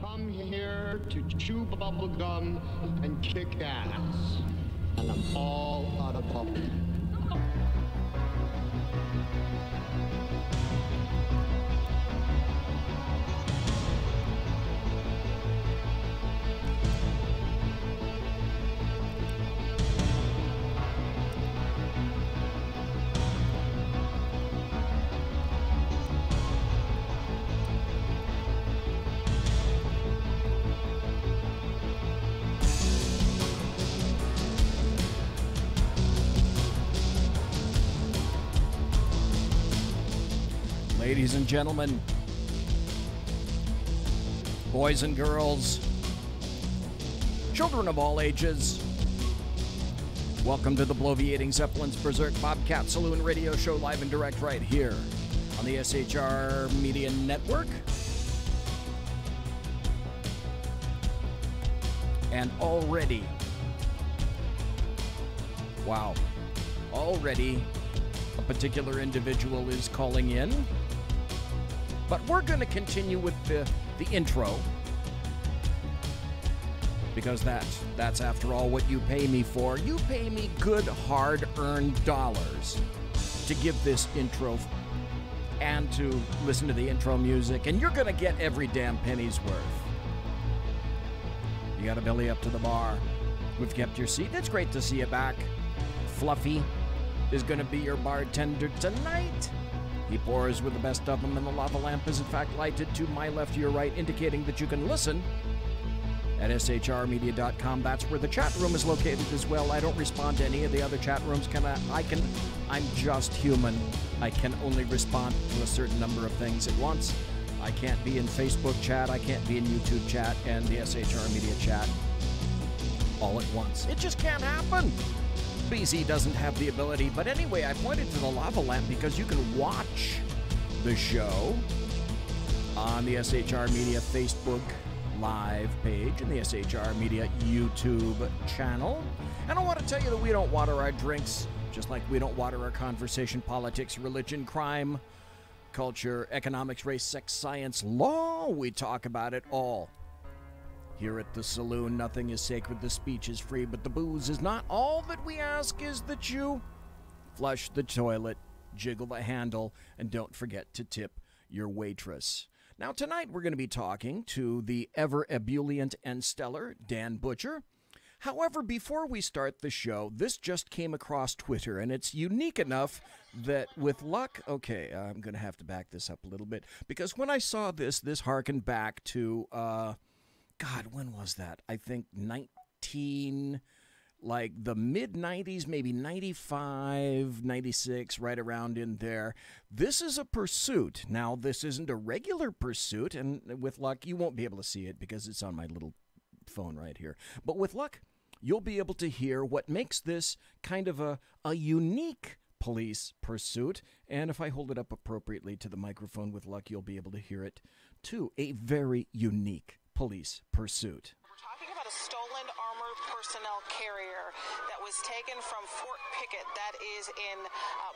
come here to chew bubble gum and kick ass. And I'm all out of bubble. Ladies and gentlemen, boys and girls, children of all ages, welcome to the Bloviating Zeppelin's Berserk Bobcat Saloon radio show, live and direct right here on the SHR Media Network. And already a particular individual is calling in. But we're going to continue with the intro, because that's after all what you pay me for. You pay me good hard-earned dollars to give this intro and to listen to the intro music, and you're going to get every damn penny's worth. You got to belly up to the bar. We've kept your seat. It's great to see you back. Fluffy is going to be your bartender tonight. He pours with the best of them, and the lava lamp is in fact lighted to my left, your right, indicating that you can listen at shrmedia.com. That's where the chat room is located as well. I don't respond to any of the other chat rooms. I'm just human. I can only respond to a certain number of things at once. I can't be in Facebook chat, I can't be in YouTube chat, and the SHR Media chat all at once. It just can't happen. BZ doesn't have the ability, but anyway, I pointed to the lava lamp because you can watch the show on the SHR Media Facebook live page and the SHR Media YouTube channel. And I want to tell you that we don't water our drinks, just like we don't water our conversation, politics, religion, crime, culture, economics, race, sex, science, law. We talk about it all. Here at the Saloon, nothing is sacred, the speech is free, but the booze is not. All that we ask is that you flush the toilet, jiggle the handle, and don't forget to tip your waitress. Now, tonight we're going to be talking to the ever ebullient and stellar Dan Butcher. However, before we start the show, this just came across Twitter, and it's unique enough that with luck... Okay, I'm going to have to back this up a little bit, because when I saw this harkened back to... God, when was that? I think the mid-90s, maybe 95, 96, right around in there. This is a pursuit. Now, this isn't a regular pursuit, and with luck, you won't be able to see it because it's on my little phone right here. But with luck, you'll be able to hear what makes this kind of a unique police pursuit. And if I hold it up appropriately to the microphone, with luck, you'll be able to hear it too. A very unique police pursuit. We're talking about a stolen armored personnel carrier that was taken from Fort Pickett, that is in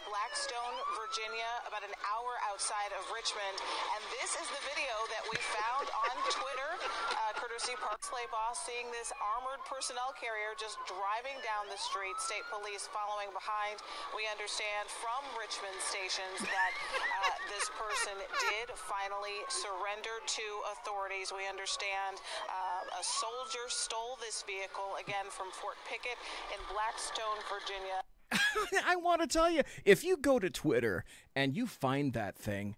Blackstone, Virginia, about an hour outside of Richmond. And this is the video that we found on Twitter, courtesy Park Slay Boss, seeing this armored personnel carrier just driving down the street. State police following behind. We understand from Richmond stations that this person did finally surrender to authorities. We understand a soldier stole this vehicle, again, from Fort Pickett in Blackstone, Virginia. I want to tell you, if you go to Twitter and you find that thing,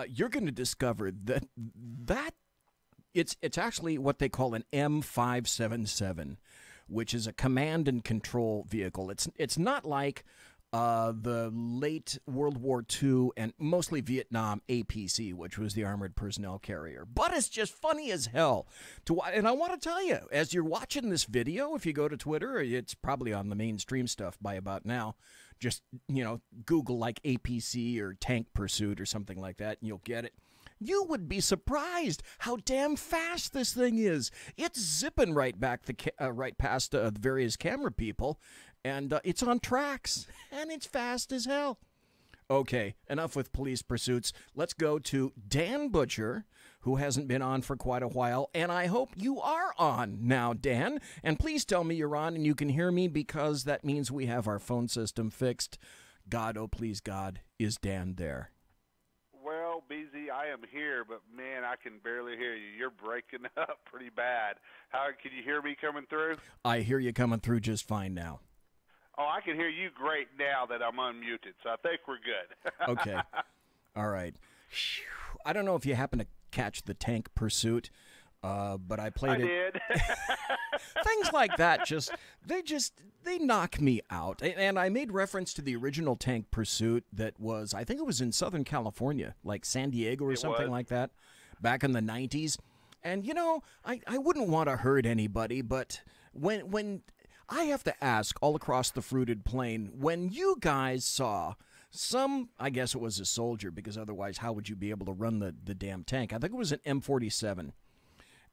you're going to discover that it's actually what they call an M577, which is a command and control vehicle. It's not like the late World War II and mostly Vietnam APC, which was the Armored Personnel Carrier. But it's just funny as hell to watch. And I want to tell you, as you're watching this video, if you go to Twitter, it's probably on the mainstream stuff by about now. Just, Google like APC or Tank Pursuit or something like that, and you'll get it. You would be surprised how damn fast this thing is. It's zipping right past the various camera people, and it's on tracks, and it's fast as hell. Okay, enough with police pursuits. Let's go to Dan Butcher, who hasn't been on for quite a while, and I hope you are on now, Dan. And please tell me you're on and you can hear me, because that means we have our phone system fixed. God, oh please God, is Dan there? Well, BZ, I am here, but man, I can barely hear you. You're breaking up pretty bad. How can you hear me coming through? I hear you coming through just fine now. Oh, I can hear you great now that I'm unmuted, so I think we're good. Okay. All right. I don't know if you happen to catch the Tank Pursuit, but I played it. did. Things like that they knock me out. And I made reference to the original Tank Pursuit that was, I think it was in Southern California, like San Diego or something like that, back in the 90s. And, you know, I wouldn't want to hurt anybody, but when I have to ask all across the fruited plain, when you guys saw some, I guess it was a soldier, because otherwise how would you be able to run the damn tank? I think it was an M47.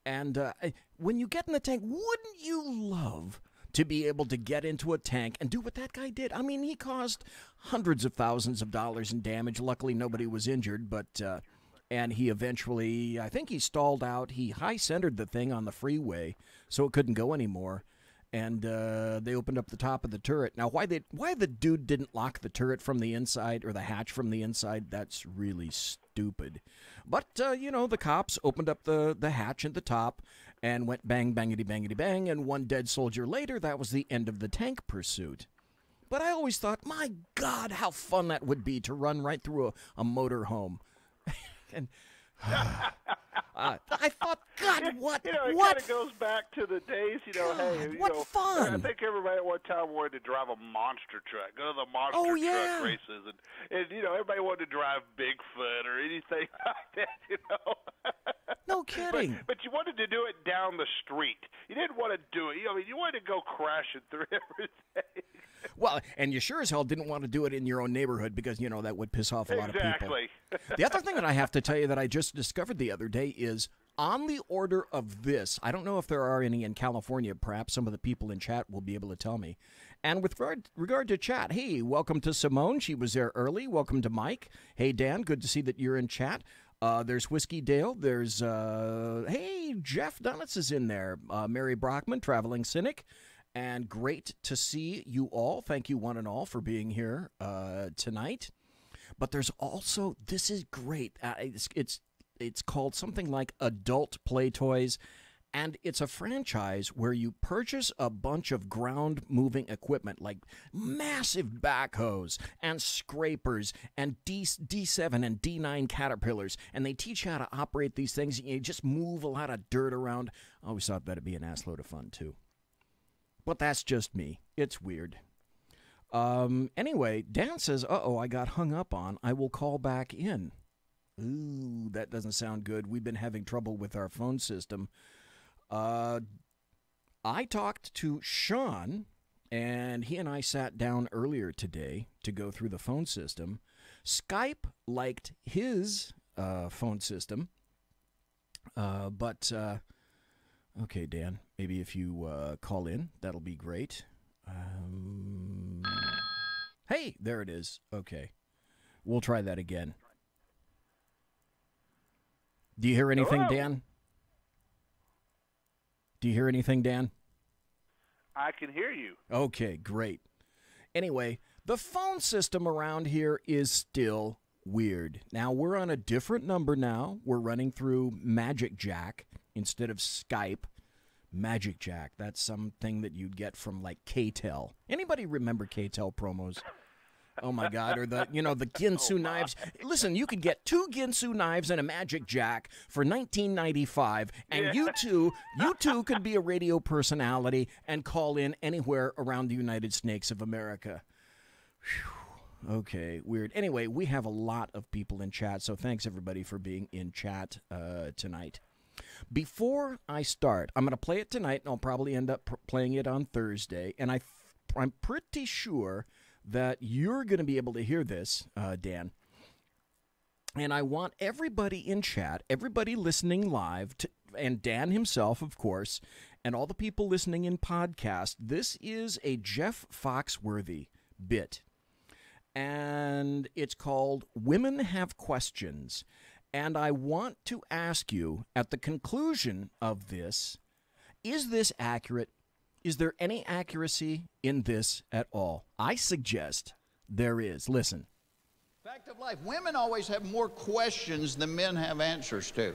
And when you get in the tank, wouldn't you love to be able to get into a tank and do what that guy did? I mean, he caused hundreds of thousands of dollars in damage. Luckily, nobody was injured, but and he eventually, I think he stalled out. He high-centered the thing on the freeway so it couldn't go anymore. And they opened up the top of the turret. Now, why the dude didn't lock the turret from the inside, or the hatch from the inside, that's really stupid. But, you know, the cops opened up the hatch at the top and went bang, bangity, bangity, bang, and one dead soldier later, that was the end of the Tank Pursuit. But I always thought, my God, how fun that would be to run right through a motorhome. And I thought, God, what? You know, it what? kind of goes back to the days, you know, God, hey, you what know, fun. I think everybody at one time wanted to drive a monster truck, go to the monster truck races, and, you know, everybody wanted to drive Bigfoot or anything like that, you know. No kidding. But you wanted to do it down the street. You didn't want to do it. You know, I mean, you wanted to go crashing through everything. Well, and you sure as hell didn't want to do it in your own neighborhood, because, you know, that would piss off a lot of people. Exactly. The other thing that I have to tell you that I just discovered the other day is, on the order of this, I don't know if there are any in California. Perhaps some of the people in chat will be able to tell me. And with regard to chat, hey, welcome to Simone. She was there early. Welcome to Mike. Hey, Dan, good to see that you're in chat. There's Whiskey Dale. There's, hey, Jeff Dunnitz is in there. Mary Brockman, Traveling Cynic. And great to see you all. Thank you one and all for being here tonight. But there's also, this is great. It's called something like Adult Play Toys, and it's a franchise where you purchase a bunch of ground-moving equipment, like massive backhoes and scrapers and D7 and D9 Caterpillars, and they teach you how to operate these things. You just move a lot of dirt around. I always thought that'd be an assload of fun, too. But that's just me. It's weird. Anyway, Dan says, uh-oh, I got hung up on. I will call back in. Ooh, that doesn't sound good. We've been having trouble with our phone system. I talked to Sean, and he and I sat down earlier today to go through the phone system. Skype liked his phone system, but okay, Dan, maybe if you call in, that'll be great. Hey, there it is. Okay, we'll try that again. Do you hear anything, Hello? Dan? Do you hear anything, Dan? I can hear you. Okay, great. Anyway, the phone system around here is still weird. Now, we're on a different number now. We're running through Magic Jack instead of Skype. Magic Jack, that's something that you'd get from, like, K-Tel. Anybody remember K-Tel promos? Oh, my God. Or the Ginsu knives. Listen, you could get 2 Ginsu knives and a Magic Jack for $19.95, and you too could be a radio personality and call in anywhere around the United States of America. Whew. Okay, weird. Anyway, we have a lot of people in chat, so thanks, everybody, for being in chat tonight. Before I start, I'm going to play it tonight, and I'll probably end up playing it on Thursday, and I'm pretty sure that you're going to be able to hear this, Dan. And I want everybody in chat, everybody listening live, and Dan himself, of course, and all the people listening in podcast, this is a Jeff Foxworthy bit. and it's called Women Have Questions. And I want to ask you, at the conclusion of this, is this accurate? Is there any accuracy in this at all? I suggest there is. Listen. Fact of life, women always have more questions than men have answers to.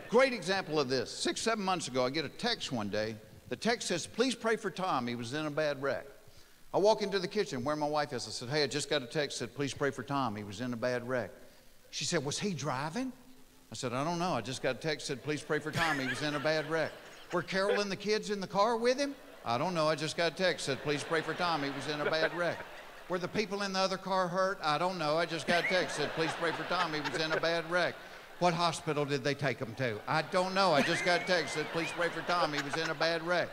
Great example of this. 6, 7 months ago, I get a text one day. The text says, please pray for Tom. He was in a bad wreck. I walk into the kitchen where my wife is. I said, hey, I just got a text that said, please pray for Tom. He was in a bad wreck. She said, was he driving? I said, I don't know. I just got a text that said, please pray for Tom. He was in a bad wreck. Were Carol and the kids in the car with him? I don't know. I just got a text that said, please pray for Tom. He was in a bad wreck. Were the people in the other car hurt? I don't know. I just got a text that said, please pray for Tom. He was in a bad wreck. What hospital did they take him to? I don't know. I just got a text that said, please pray for Tom. He was in a bad wreck.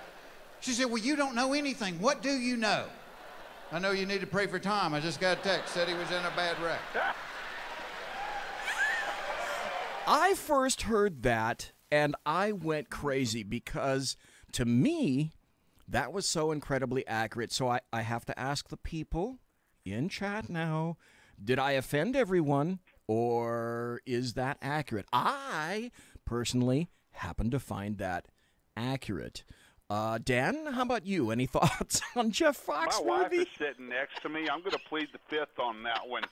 She said, well, you don't know anything. What do you know? I know you need to pray for Tom. I just got a text that said he was in a bad wreck. I first heard that, and I went crazy because, to me, that was so incredibly accurate. So I have to ask the people in chat now, did I offend everyone, or is that accurate? I, personally, happen to find that accurate. Dan, how about you? Any thoughts on Jeff Foxworthy? My wife is sitting next to me. I'm going to plead the fifth on that one.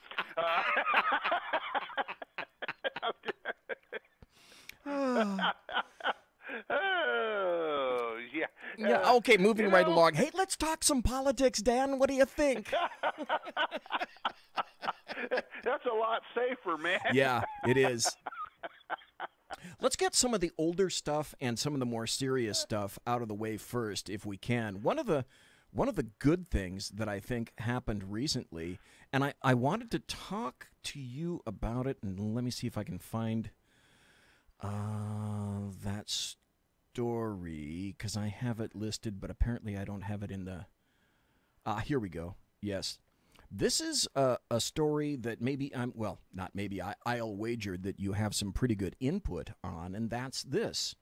Oh, yeah. Yeah, okay, moving right along. Hey, let's talk some politics, Dan. What do you think? That's a lot safer, man. Yeah, it is. Let's get some of the older stuff and some of the more serious stuff out of the way first, if we can. One of the good things that I think happened recently, and I wanted to talk to you about it, and let me see if I can find that story, because I have it listed, but apparently I don't have it in the... here we go. Yes. This is a story that maybe not maybe, I'll wager that you have some pretty good input on, and that's this.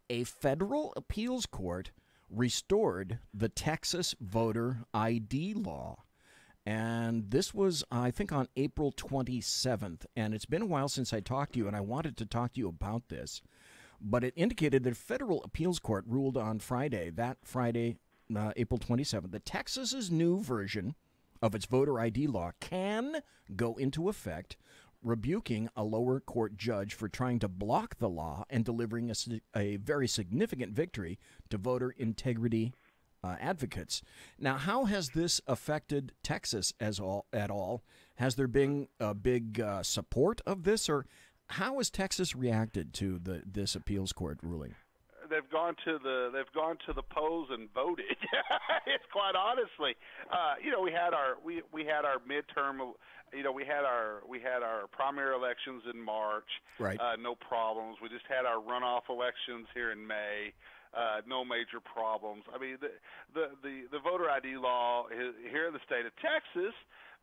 A federal appeals court restored the Texas voter ID law. And this was, I think, on April 27th. And it's been a while since I talked to you, and I wanted to talk to you about this. But it indicated that a federal appeals court ruled on Friday, April 27th, that Texas's new version of its voter ID law can go into effect, rebuking a lower court judge for trying to block the law and delivering a very significant victory to voter integrity advocates. Now, how has this affected Texas at all? Has there been a big support of this, or how has Texas reacted to this appeals court ruling? They've gone to the polls and voted. It's quite honestly, we had our midterm. We had our primary elections in March. Right. No problems. We just had our runoff elections here in May. No major problems. I mean, the voter ID law here in the state of Texas,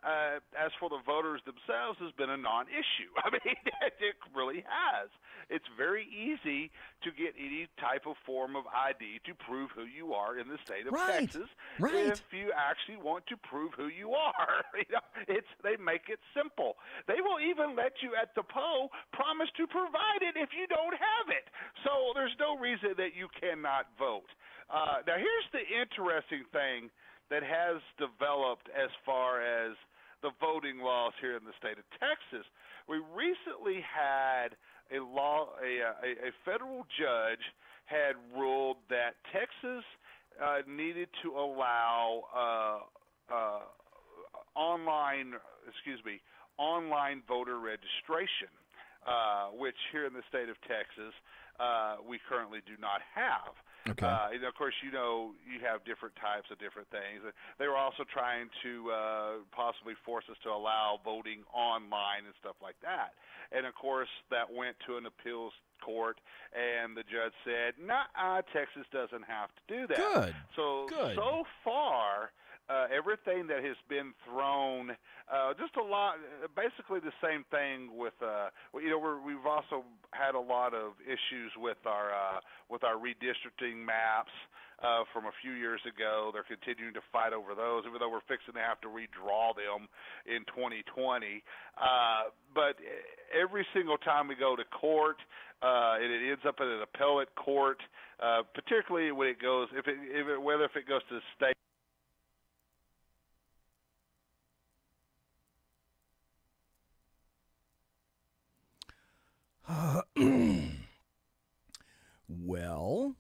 as for the voters themselves, has been a non-issue. I mean, it really has. It's very easy to get any type of form of ID to prove who you are in the state of Texas. Right. If you actually want to prove who you are, they make it simple. They will even let you at the poll promise to provide it if you don't have it. So there's no reason that you cannot vote. Now, here's the interesting thing that has developed as far as the voting laws here in the state of Texas. We recently had a federal judge had ruled that Texas needed to allow online voter registration, which here in the state of Texas we currently do not have. Okay. And of course, you have different types of different things. They were also trying to possibly force us to allow voting online and stuff like that. And of course, that went to an appeals court, and the judge said, "Nah, Texas doesn't have to do that." Good. So far, everything that has been thrown, just a lot, basically the same thing with, we've also had a lot of issues with our redistricting maps. from a few years ago. They're continuing to fight over those, even though we're fixing to have to redraw them in 2020. But every single time we go to court, and it ends up in an appellate court, particularly when it goes, if it goes to the state. Well,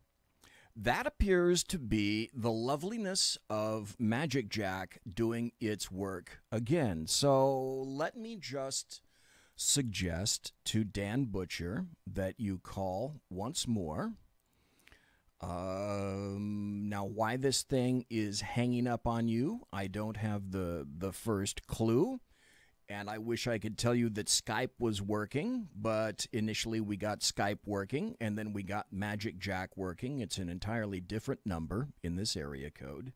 that appears to be the loveliness of Magic Jack doing its work again. So let me just suggest to Dan Butcher that you call once more. Now, why this thing is hanging up on you, I don't have the first clue. And I wish I could tell you that Skype was working, but initially we got Skype working, and then we got Magic Jack working. It's an entirely different number in this area code.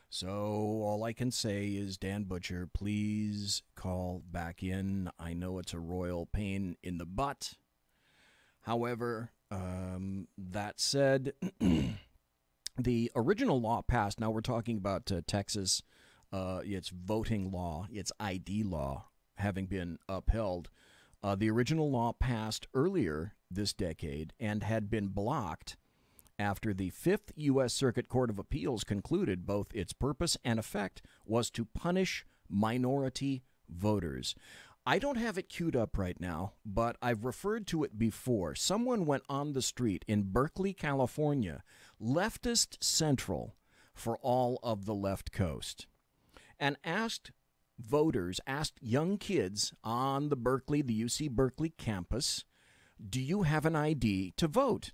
So all I can say is, Dan Butcher, please call back in. I know it's a royal pain in the butt. However, that said, the original law passed. Now we're talking about Texas. Its voting law, its ID law, having been upheld. The original law passed earlier this decade and had been blocked after the Fifth U.S. Circuit Court of Appeals concluded both its purpose and effect was to punish minority voters. I don't have it queued up right now, but I've referred to it before. Someone went on the street in Berkeley, California, leftist central for all of the left coast, and asked voters, asked young kids on the UC Berkeley campus, do you have an ID to vote?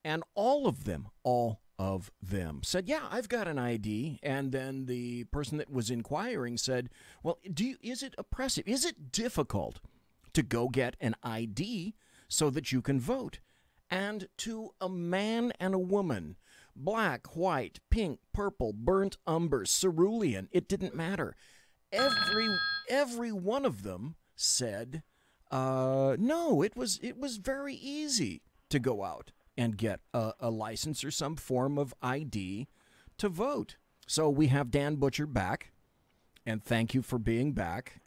And all of them said, yeah, I've got an ID. And then the person that was inquiring said, well, is it oppressive? Is it difficult to go get an ID so that you can vote? And to a man and a woman, black, white, pink, purple, burnt umber, cerulean, it didn't matter. Every one of them said, no, it was very easy to go out and get a license or some form of ID to vote. So we have Dan Butcher back, and thank you for being back.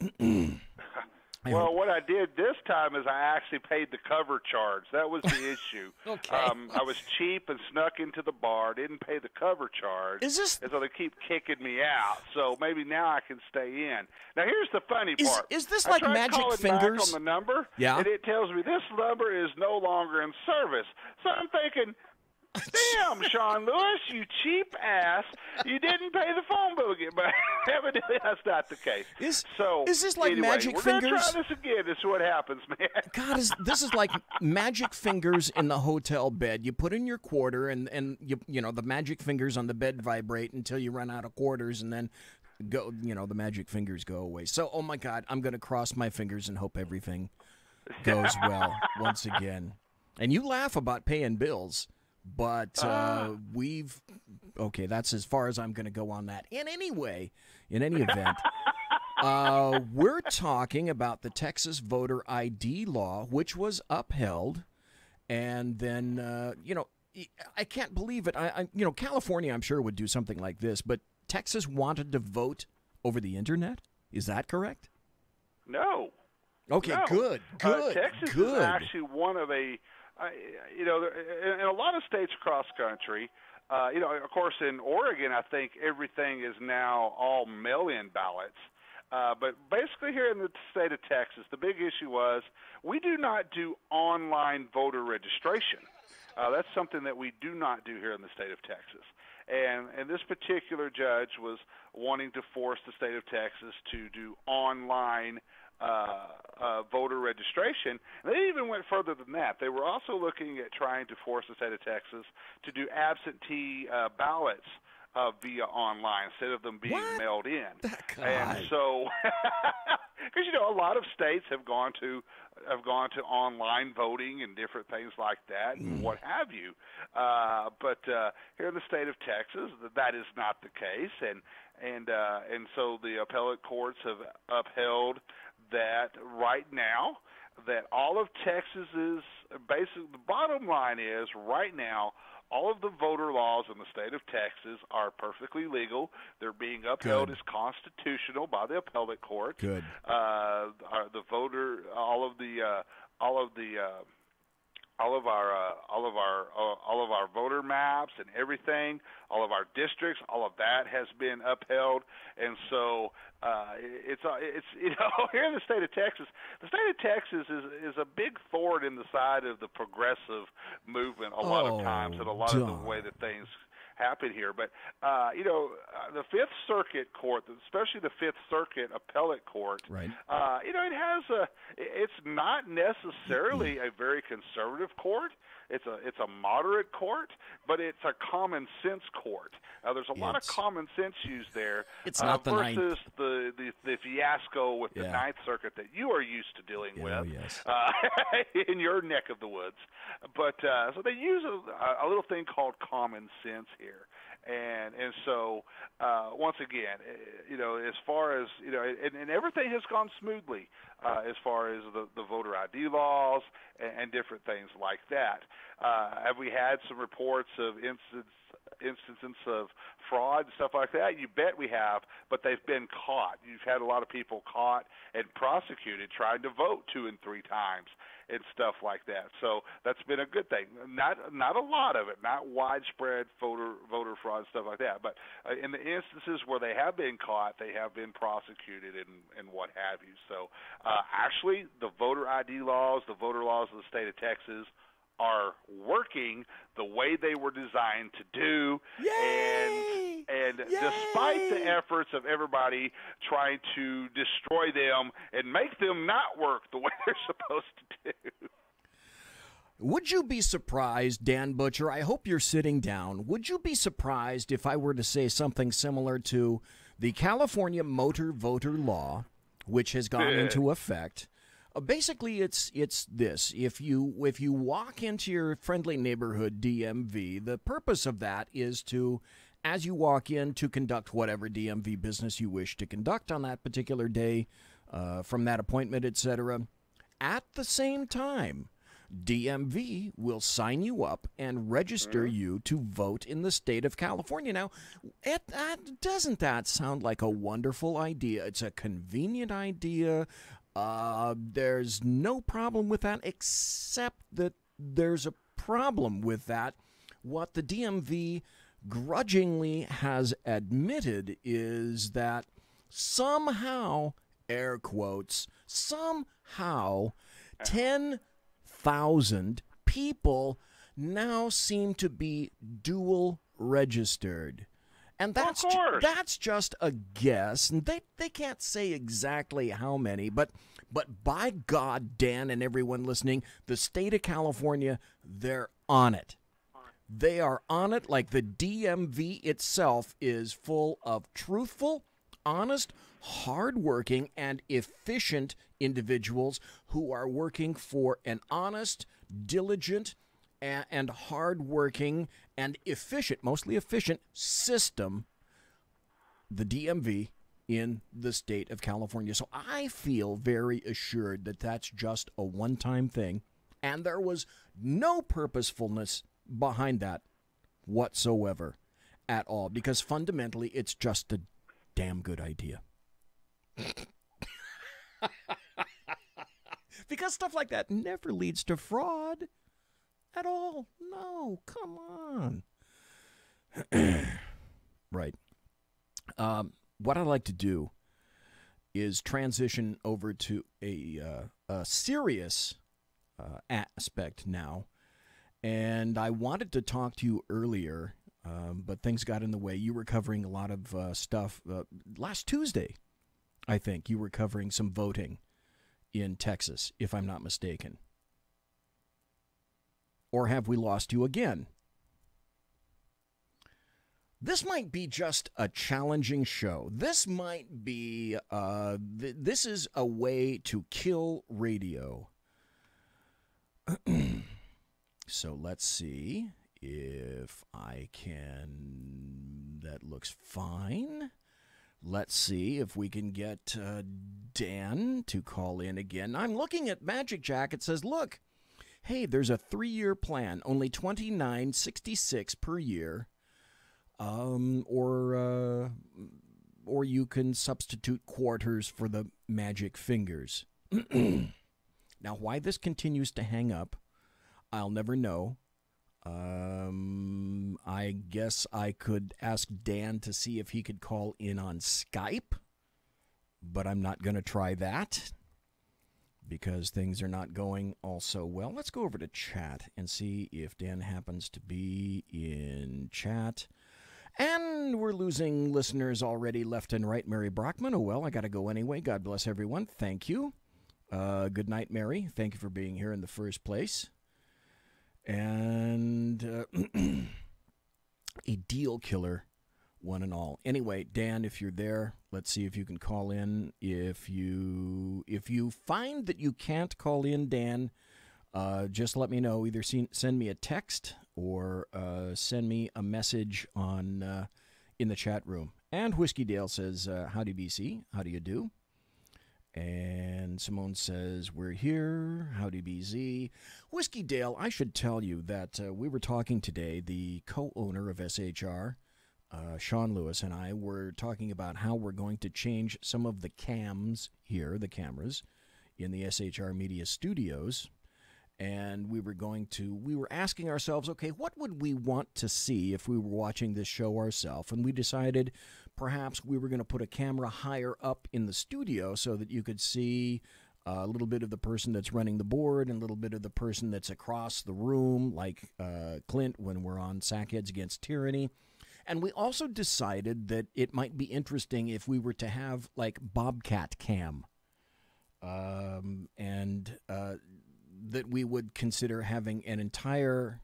Well, what I did this time is I actually paid the cover charge. That was the issue. Okay. I was cheap and snuck into the bar, didn't pay the cover charge. Is this... And so they keep kicking me out. So maybe now I can stay in. Now, here's the funny part. Is this like Magic Fingers? Back on the number, yeah. And it tells me this number is no longer in service. So I'm thinking... Damn, Sean Lewis, you cheap ass. You didn't pay the phone bill again. But evidently that's not the case. Is this like anyway, Magic Fingers? We're going to try this again. This is what happens, man. God, this is like Magic Fingers in the hotel bed. You put in your quarter, and you know the Magic Fingers on the bed vibrate until you run out of quarters, and then the Magic Fingers go away. So, oh my God, I'm going to cross my fingers and hope everything goes well once again. And you laugh about paying bills. But that's as far as I'm going to go on that. In any event, we're talking about the Texas voter ID law, which was upheld. And then, I can't believe it. California, I'm sure, would do something like this. But Texas wanted to vote over the Internet? Is that correct? No. Okay, no. Good. Texas is actually one of in a lot of states across the country, of course in Oregon, I think everything is now all mail-in ballots. But basically here in the state of Texas, the big issue was we do not do online voter registration. That's something that we do not do here in the state of Texas. And this particular judge was wanting to force the state of Texas to do online voter registration. And they even went further than that. They were also looking at trying to force the state of Texas to do absentee ballots via online instead of them being mailed in. And so, because a lot of states have gone to online voting and different things like that, and what have you. But here in the state of Texas, that is not the case, and so the appellate courts have upheld that right now, that all of Texas is basically, the bottom line is right now, all of the voter laws in the state of Texas are perfectly legal. They're being upheld as constitutional by the appellate court. Good. The voter, all of our voter maps and everything, all of our districts, all of that has been upheld, and so it's here in the state of Texas. The state of Texas is a big thorn in the side of the progressive movement a lot of times, and a lot of the way that things happen here. But the Fifth Circuit Court, especially the Fifth Circuit Appellate Court, right? It's not necessarily a very conservative court. It's a moderate court, but it's a common sense court. There's a lot of common sense used there. It's not the versus the fiasco with the Ninth Circuit that you are used to dealing with in your neck of the woods. But so they use a little thing called common sense here. And so once again, as far as and everything has gone smoothly as far as the voter ID laws and different things like that. Have we had some reports of instances of fraud and stuff like that? You bet we have, but they've been caught. You've had a lot of people caught and prosecuted trying to vote 2 and 3 times and stuff like that. So that's been a good thing. Not a lot of it, not widespread voter fraud and stuff like that, but in the instances where they have been caught, they have been prosecuted and what have you. So actually, the voter ID laws, the voter laws of the state of Texas are working the way they were designed to do. Yay! And despite the efforts of everybody trying to destroy them and make them not work the way they're supposed to do. Would you be surprised, Dan Butcher, I hope you're sitting down, would you be surprised if I were to say something similar to the California motor voter law, which has gone into effect? Basically, it's this. If you walk into your friendly neighborhood DMV, the purpose of that is to, as you walk in, to conduct whatever DMV business you wish to conduct on that particular day, from that appointment, etc. At the same time, DMV will sign you up and register you to vote in the state of California. Now, doesn't that sound like a wonderful idea? It's a convenient idea. There's no problem with that, except that there's a problem with that. What the DMV grudgingly has admitted is that somehow, air quotes, somehow 10,000 people now seem to be dual registered. And that's just a guess, and they can't say exactly how many, but by God, Dan and everyone listening, the state of California, they're on it. They are on it like the DMV itself is full of truthful, honest, hardworking, and efficient individuals who are working for an honest, diligent, and hardworking and efficient, mostly efficient system, the DMV in the state of California. So I feel very assured that that's just a one-time thing, and there was no purposefulness behind that whatsoever at all, because fundamentally it's just a damn good idea. Because stuff like that never leads to fraud. At all. No, come on. Right. What I'd like to do is transition over to a serious aspect now. And I wanted to talk to you earlier, but things got in the way. You were covering a lot of stuff. Last Tuesday, I think, you were covering some voting in Texas, if I'm not mistaken. Or have we lost you again? This might be just a challenging show. This might be, this is a way to kill radio. So let's see if I can, that looks fine. Let's see if we can get Dan to call in again. I'm looking at Magic Jack. It says, look, hey, there's a 3-year plan, only $29.66 per year, or you can substitute quarters for the magic fingers. Now, why this continues to hang up, I'll never know. I guess I could ask Dan to see if he could call in on Skype, but I'm not going to try that because things are not going all so well. Let's go over to chat and see if Dan happens to be in chat. And we're losing listeners already left and right. Mary Brockman, oh well, I got to go anyway. God bless everyone. Thank you. Good night, Mary. Thank you for being here in the first place. And a deal killer, one and all. Anyway, Dan, if you're there, let's see if you can call in. If you find that you can't call in, Dan, just let me know. Either send me a text or send me a message on in the chat room. And Whiskey Dale says, howdy, BC. How do you do? And Simone says, we're here. Howdy, BZ. Whiskey Dale, I should tell you that we were talking today, the co-owner of SHR, Sean Lewis, and I were talking about how we're going to change some of the cams here, the cameras, in the SHR Media Studios. And we were asking ourselves, okay, what would we want to see if we were watching this show ourselves? And we decided perhaps we were going to put a camera higher up in the studio so that you could see a little bit of the person that's running the board and a little bit of the person that's across the room, like Clint when we're on Sackheads Against Tyranny. And we also decided that it might be interesting if we were to have like Bobcat cam. That we would consider having an entire...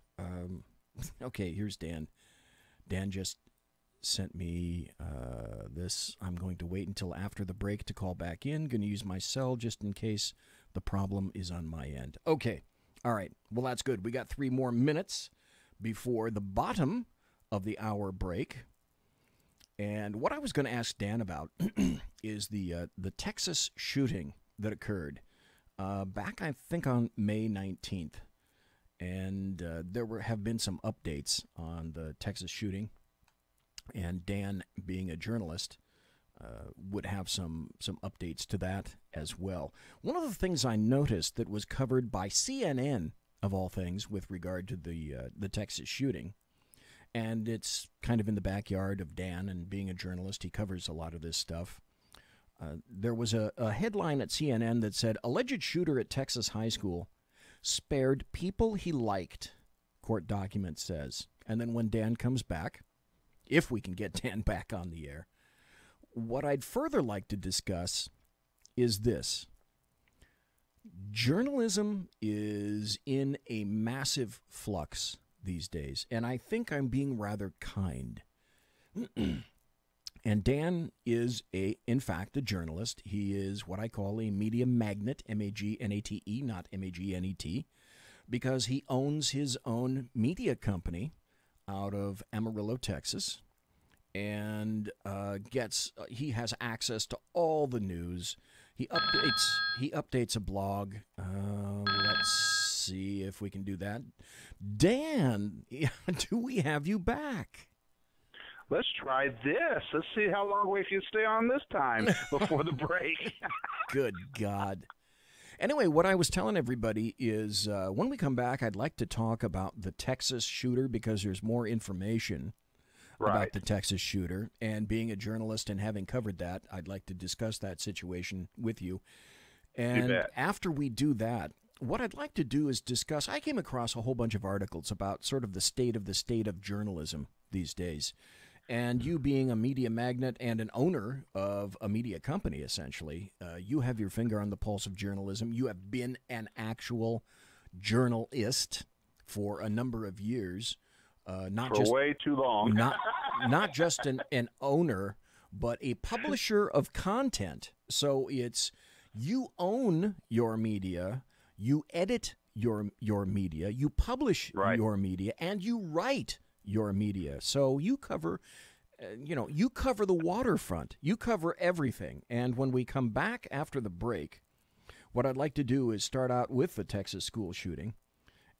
okay, here's Dan. Dan just sent me this. I'm going to wait until after the break to call back in. Going to use my cell just in case the problem is on my end. Okay, all right. Well, that's good. We got 3 more minutes before the bottom of the hour break. And what I was going to ask Dan about is the Texas shooting that occurred back, I think, on May 19th. And there have been some updates on the Texas shooting. And Dan, being a journalist, would have some updates to that as well. One of the things I noticed that was covered by CNN, of all things, with regard to the Texas shooting, and it's kind of in the backyard of Dan, and being a journalist, he covers a lot of this stuff. There was a headline at CNN that said, alleged shooter at Texas high school spared people he liked, court document says. And then when Dan comes back, if we can get Dan back on the air, what I'd further like to discuss is this. Journalism is in a massive flux these days, and I think I'm being rather kind. And Dan is, in fact, a journalist. He is what I call a media magnate, M-A-G-N-A-T-E, not M-A-G-N-E-T, because he owns his own media company out of Amarillo, Texas, and he has access to all the news. He updates a blog. Let's see if we can do that. Dan, do we have you back? Let's try this. Let's see how long we can stay on this time before the break. Good God. Anyway, what I was telling everybody is when we come back, I'd like to talk about the Texas shooter because there's more information about the Texas shooter. And being a journalist and having covered that, I'd like to discuss that situation with you. And after we do that, what I'd like to do is discuss, I came across a whole bunch of articles about sort of the state of journalism these days. And you being a media magnate and an owner of a media company, essentially, you have your finger on the pulse of journalism. You have been an actual journalist for a number of years. Way too long. not just an owner, but a publisher of content. So it's you own your media, you edit your media, you publish your media, and you write your media. So you cover, you cover the waterfront. You cover everything. And when we come back after the break, what I'd like to do is start out with the Texas school shooting.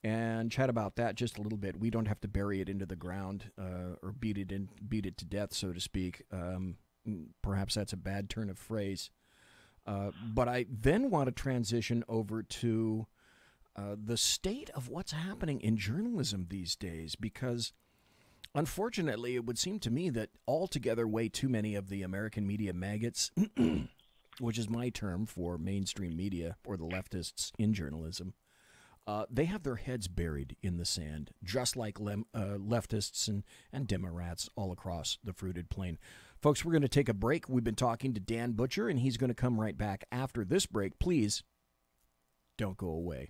and chat about that just a little bit. We don't have to bury it into the ground or beat it to death, so to speak. Perhaps that's a bad turn of phrase. But I then want to transition over to the state of what's happening in journalism these days, because unfortunately it would seem to me that altogether way too many of the American media maggots, which is my term for mainstream media or the leftists in journalism, they have their heads buried in the sand, just like leftists and Democrats all across the fruited plain. Folks, we're going to take a break. We've been talking to Dan Butcher, and he's going to come right back after this break. Please don't go away.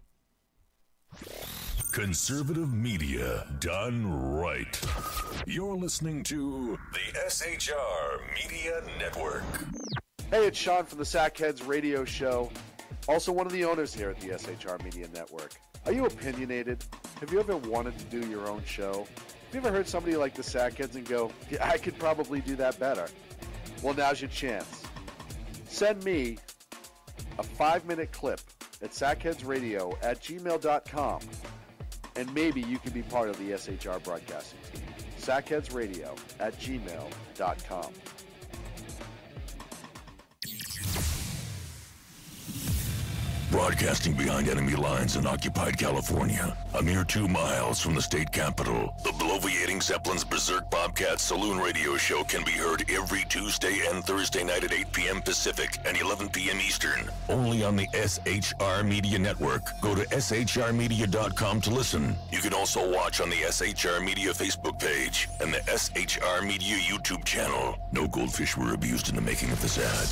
Conservative media done right. You're listening to the SHR Media Network. Hey, it's Sean from the Sackheads Radio Show. Also one of the owners here at the SHR Media Network. Are you opinionated? Have you ever wanted to do your own show? Have you ever heard somebody like the Sackheads and go, yeah, I could probably do that better? Well, now's your chance. Send me a 5-minute clip at sackheadsradio@gmail.com, and maybe you can be part of the SHR broadcasting team. sackheadsradio@gmail.com. Broadcasting behind enemy lines in occupied California, a mere 2 miles from the state capital, the bloviating Zeppelin's Berserk Bobcat Saloon radio show can be heard every Tuesday and Thursday night at 8 p.m. Pacific and 11 p.m. Eastern, only on the SHR Media Network. Go to shrmedia.com to listen. You can also watch on the SHR Media Facebook page and the SHR Media YouTube channel. No goldfish were abused in the making of this ad.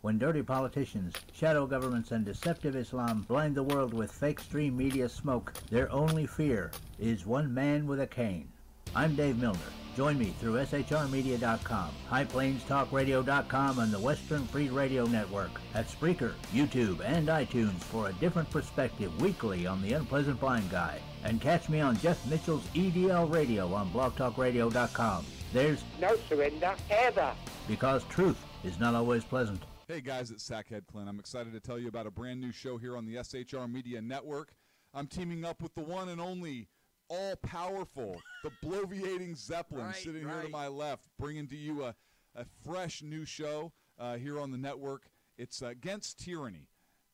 When dirty politicians, shadow governments, and deceptive Islam blind the world with fake stream media smoke, their only fear is one man with a cane. I'm Dave Milner. Join me through shrmedia.com, highplainstalkradio.com, and the Western Free Radio Network at Spreaker, YouTube, and iTunes for a different perspective weekly on the Unpleasant Blind Guy. And catch me on Jeff Mitchell's EDL Radio on blogtalkradio.com. There's no surrender ever, because truth is not always pleasant. Hey guys, it's Sackhead Clint. I'm excited to tell you about a brand new show here on the SHR Media Network. I'm teaming up with the one and only all-powerful, the bloviating Zeppelin, sitting here to my left, bringing to you a fresh new show here on the network. It's Against Tyranny,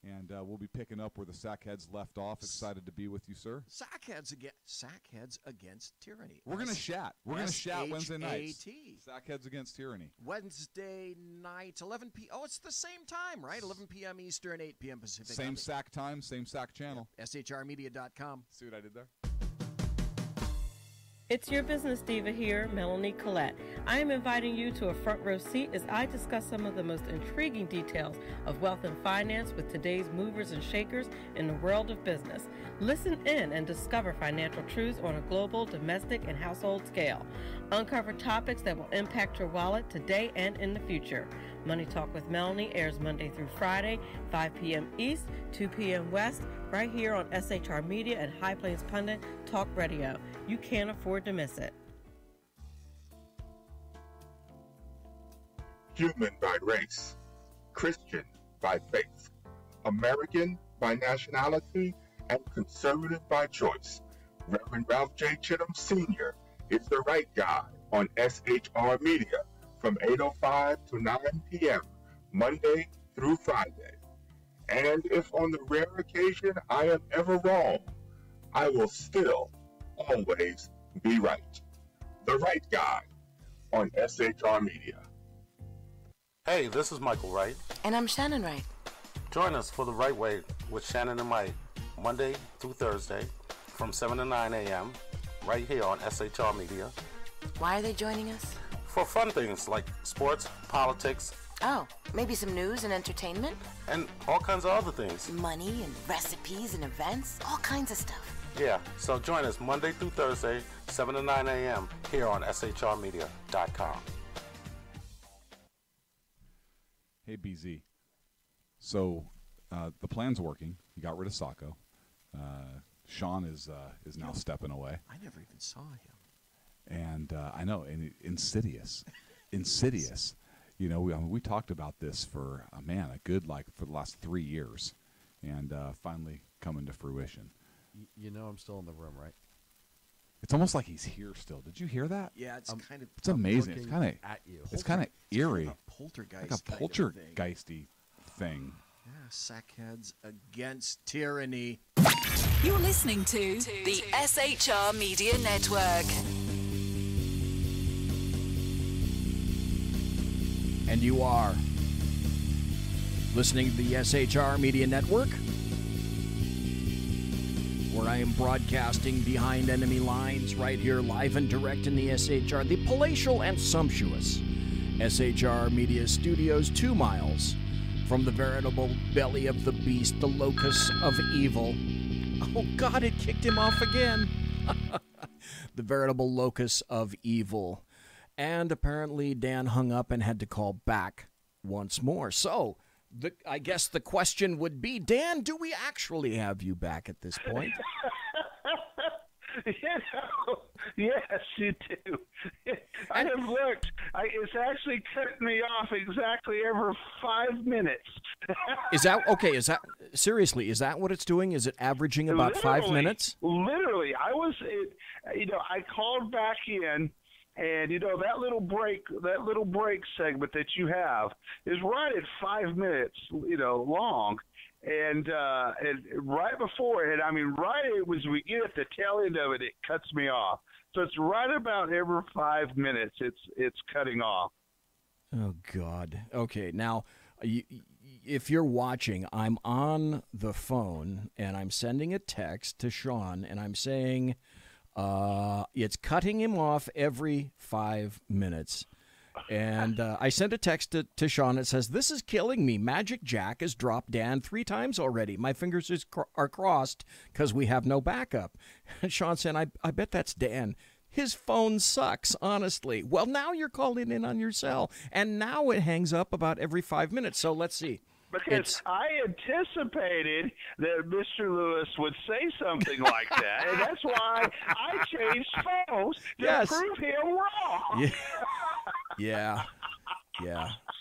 and we'll be picking up where the Sackheads left off. Excited to be with you, sir. Sackheads against tyranny. We're going to chat. We're going to chat Wednesday nights. S-H-A-T. Sackheads Against Tyranny. Wednesday nights, 11 p.m. Oh, it's the same time, right? 11 p.m. Eastern, 8 p.m. Pacific. Same SAC time, same SAC channel. Yep. shrmedia.com. See what I did there? It's your business diva here, Melanie Collette. I am inviting you to a front row seat as I discuss some of the most intriguing details of wealth and finance with today's movers and shakers in the world of business. Listen in and discover financial truths on a global, domestic, and household scale. Uncover topics that will impact your wallet today and in the future. Money Talk with Melanie airs Monday through Friday, 5 p.m. East, 2 p.m. West, right here on SHR Media and High Plains Pundit Talk Radio. You can't afford to miss it. Human by race, Christian by faith, American by nationality, and conservative by choice. Reverend Ralph J. Chittum Sr. is the right guy on SHR Media from 8:05 to 9 p.m. Monday through Friday. And if on the rare occasion I am ever wrong, I will still always be right. The right guy on SHR Media. Hey, this is Michael Wright. And I'm Shannon Wright. Join us for The Right Way with Shannon and Mike, Monday through Thursday from 7 to 9 a.m. right here on SHR Media. Why are they joining us? For fun things like sports, politics. Oh, maybe some news and entertainment? And all kinds of other things. Money and recipes and events, all kinds of stuff. Yeah, so join us Monday through Thursday, 7 to 9 a.m. here on shrmedia.com. Hey, BZ. So the plan's working. You got rid of Sacco. Sean is now stepping away. I never even saw him. And I know, and insidious. Insidious. You know, we talked about this for, for the last 3 years, and finally coming to fruition. You know I'm still in the room, right? It's almost like he's here still. Did you hear that? Yeah, it's kind of. It's amazing. It's kind of at you. It's kind of eerie. Kind of a poltergeist. Like a poltergeisty thing. Yeah, sackheads against tyranny. You're listening to the SHR Media Network. And you are listening to the SHR Media Network, where I am broadcasting behind enemy lines right here live and direct in the SHR, the palatial and sumptuous SHR Media Studios, 2 miles from the veritable belly of the beast, the locus of evil. Oh God, it kicked him off again. The veritable locus of evil. And apparently Dan hung up and had to call back once more. So, I guess the question would be, Dan, do we actually have you back at this point? Yes, you do. I have looked. It's actually cutting me off exactly every 5 minutes. Is that okay? Is that seriously? Is that what it's doing? Is it averaging about 5 minutes? Literally, I called back in. And that little break segment that you have is right at 5 minutes, long, and right before it, right as we get at the tail end of it, it cuts me off. So it's right about every 5 minutes, it's cutting off. Oh God. Okay, now, if you're watching, I'm on the phone and I'm sending a text to Sean, and I'm saying. It's cutting him off every 5 minutes. And I sent a text to Sean that says, "This is killing me. Magic Jack has dropped Dan 3 times already. My fingers are crossed because we have no backup." And Sean said, I bet that's Dan. His phone sucks, honestly. Well, now you're calling in on your cell. And now it hangs up about every 5 minutes. So let's see. Because I anticipated that Mr. Lewis would say something like that, and that's why I changed phones to prove him wrong. Yeah,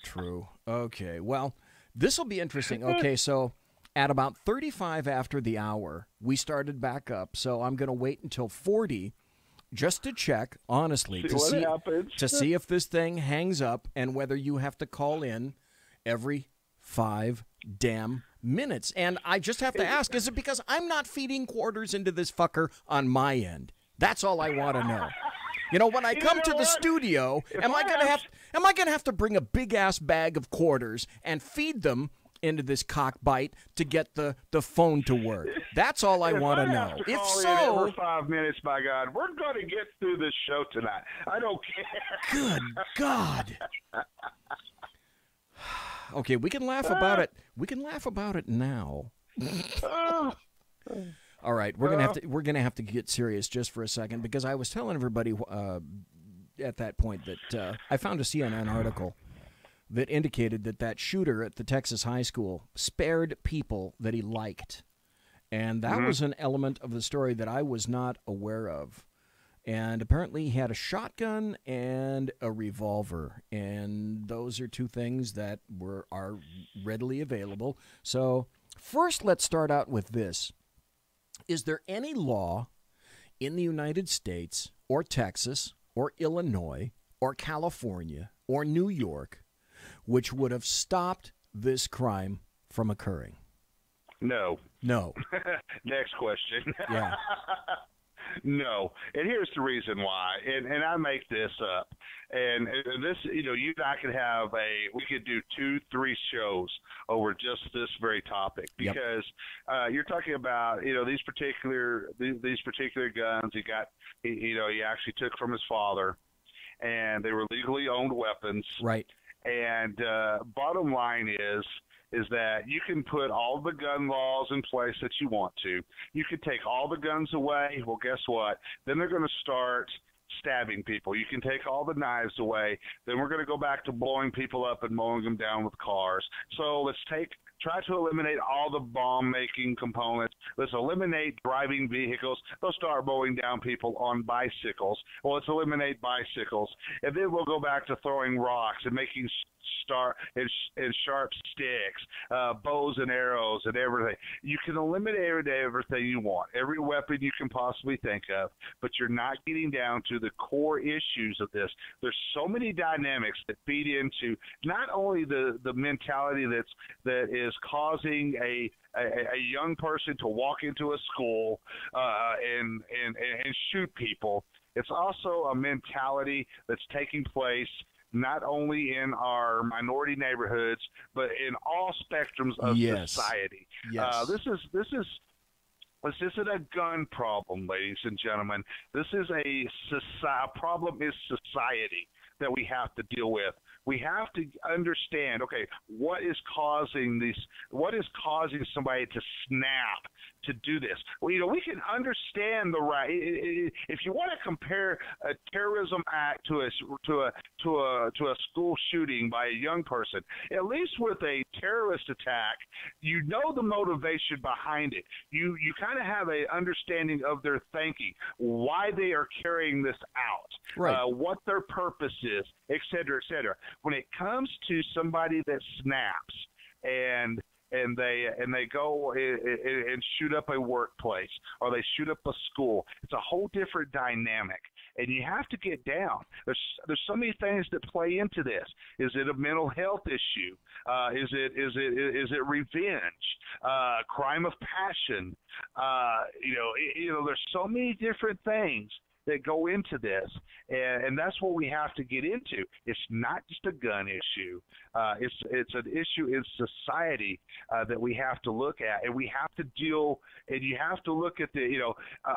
true. Okay, well, this will be interesting. Okay, so at about 35 after the hour, we started back up, so I'm going to wait until 40 just to check, honestly, to see if this thing hangs up and whether you have to call in every 5 damn minutes. And I just have to ask, is it because I'm not feeding quarters into this fucker on my end? That's all I want to know. When I come to the studio, am I gonna have to bring a big ass bag of quarters and feed them into this cockbite to get the phone to work? That's all I want to know. If so, every 5 minutes, by God, we're going to get through this show tonight. I don't care. Good God. Okay, we can laugh about it. We can laugh about it now. All right, we're gonna have to get serious just for a second, because I was telling everybody at that point that I found a CNN article that indicated that shooter at the Texas high school spared people that he liked, and that was an element of the story that I was not aware of. And apparently he had a shotgun and a revolver, and those are 2 things that are readily available. So first, let's start out with this. Is there any law in the United States or Texas or Illinois or California or New York which would have stopped this crime from occurring? No. Next question. Yeah. No, and here's the reason why, and I make this up, and this, you and I we could do 2-3 shows over just this very topic, because you're talking about, these particular guns he actually took from his father, and they were legally owned weapons, right? And bottom line is that you can put all the gun laws in place that you want to. You can take all the guns away. Well, guess what? Then they're going to start stabbing people. You can take all the knives away. Then we're going to go back to blowing people up and mowing them down with cars. So let's try to eliminate all the bomb-making components. Let's eliminate driving vehicles. They'll start mowing down people on bicycles. Well, let's eliminate bicycles. And then we'll go back to throwing rocks and making sharp sticks, bows and arrows and everything. You can eliminate everything you want, every weapon you can possibly think of, but you're not getting down to the core issues of this. There's so many dynamics that feed into not only the mentality that is causing a young person to walk into a school and shoot people. It's also a mentality that's taking place not only in our minority neighborhoods, but in all spectrums of society. Yes. This isn't a gun problem, ladies and gentlemen. This is a problem is society that we have to deal with. We have to understand, okay, what is causing somebody to snap, to do this? Well, we can understand the right. If you want to compare a terrorism act to a school shooting by a young person, at least with a terrorist attack, you know the motivation behind it. You kind of have an understanding of their thinking, why they are carrying this out, right. What their purpose is, et cetera, et cetera. When it comes to somebody that snaps and they go and shoot up a workplace or they shoot up a school, it's a whole different dynamic. And you have to get down. There's so many things that play into this. Is it a mental health issue? Is it revenge? Crime of passion? There's so many different things that go into this, and that's what we have to get into. It's not just a gun issue. It's an issue in society that we have to look at, and we have to deal. And you have to look at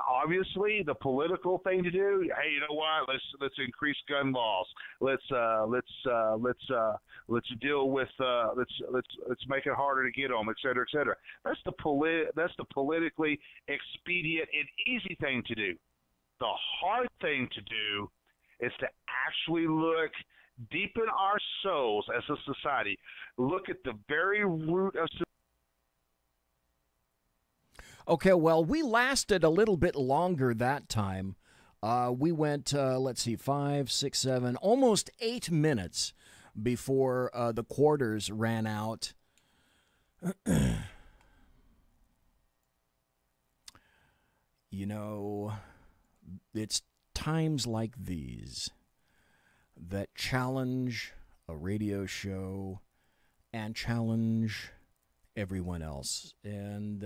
obviously the political thing to do. Hey, you know what? Let's increase gun laws. Let's deal with let's make it harder to get them, et cetera, et cetera. That's the politically expedient and easy thing to do. The hard thing to do is to actually look deep in our souls as a society, look at the very root of society. Okay, well, we lasted a little bit longer that time. We went, 5, 6, 7, almost 8 minutes before the quarters ran out. It's times like these that challenge a radio show and challenge everyone else. And,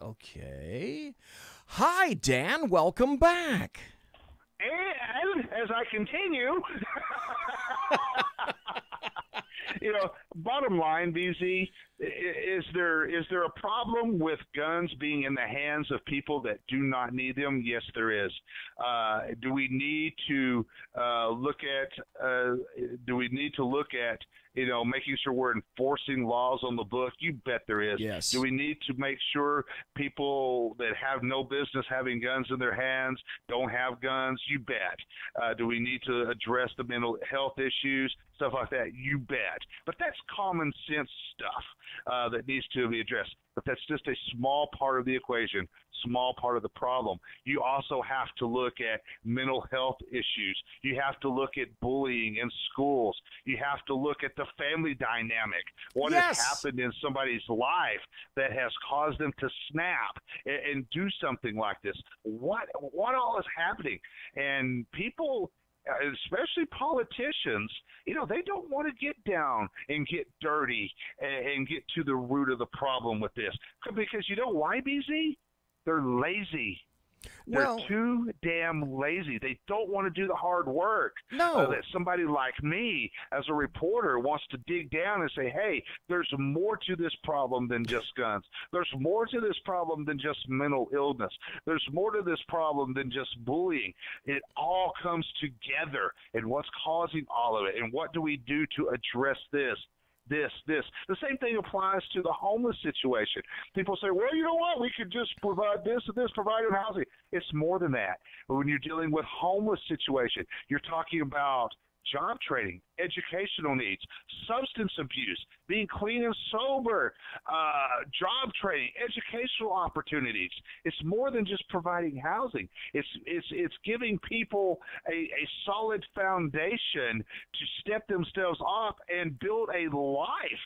okay. Hi, Dan. Welcome back. And as I continue, bottom line, BZ, is there a problem with guns being in the hands of people that do not need them? Yes, there is. Do we need to look at making sure we're enforcing laws on the book? You bet there is. Yes. Do we need to make sure people that have no business having guns in their hands don't have guns? You bet. Do we need to address the mental health issues, stuff like that? You bet. But that's common sense stuff that needs to be addressed. But that's just a small part of the equation, small part of the problem. You also have to look at mental health issues. You have to look at bullying in schools. You have to look at the family dynamic. What has happened in somebody's life that has caused them to snap and do something like this? What all is happening? And people, especially politicians, they don't want to get down and get dirty and get to the root of the problem with this. Because you know why, BZ? They're lazy. They're too damn lazy. They don't want to do the hard work. No. That somebody like me, as a reporter, wants to dig down and say, hey, there's more to this problem than just guns. There's more to this problem than just mental illness. There's more to this problem than just bullying. It all comes together. And what's causing all of it? And what do we do to address this? This. The same thing applies to the homeless situation. People say, well, you know what? We could just provide this and this, provide them housing. It's more than that. When you're dealing with homeless situation, you're talking about job training, educational needs, substance abuse, being clean and sober, job training, educational opportunities. It's more than just providing housing. It's giving people a solid foundation to step themselves up and build a life,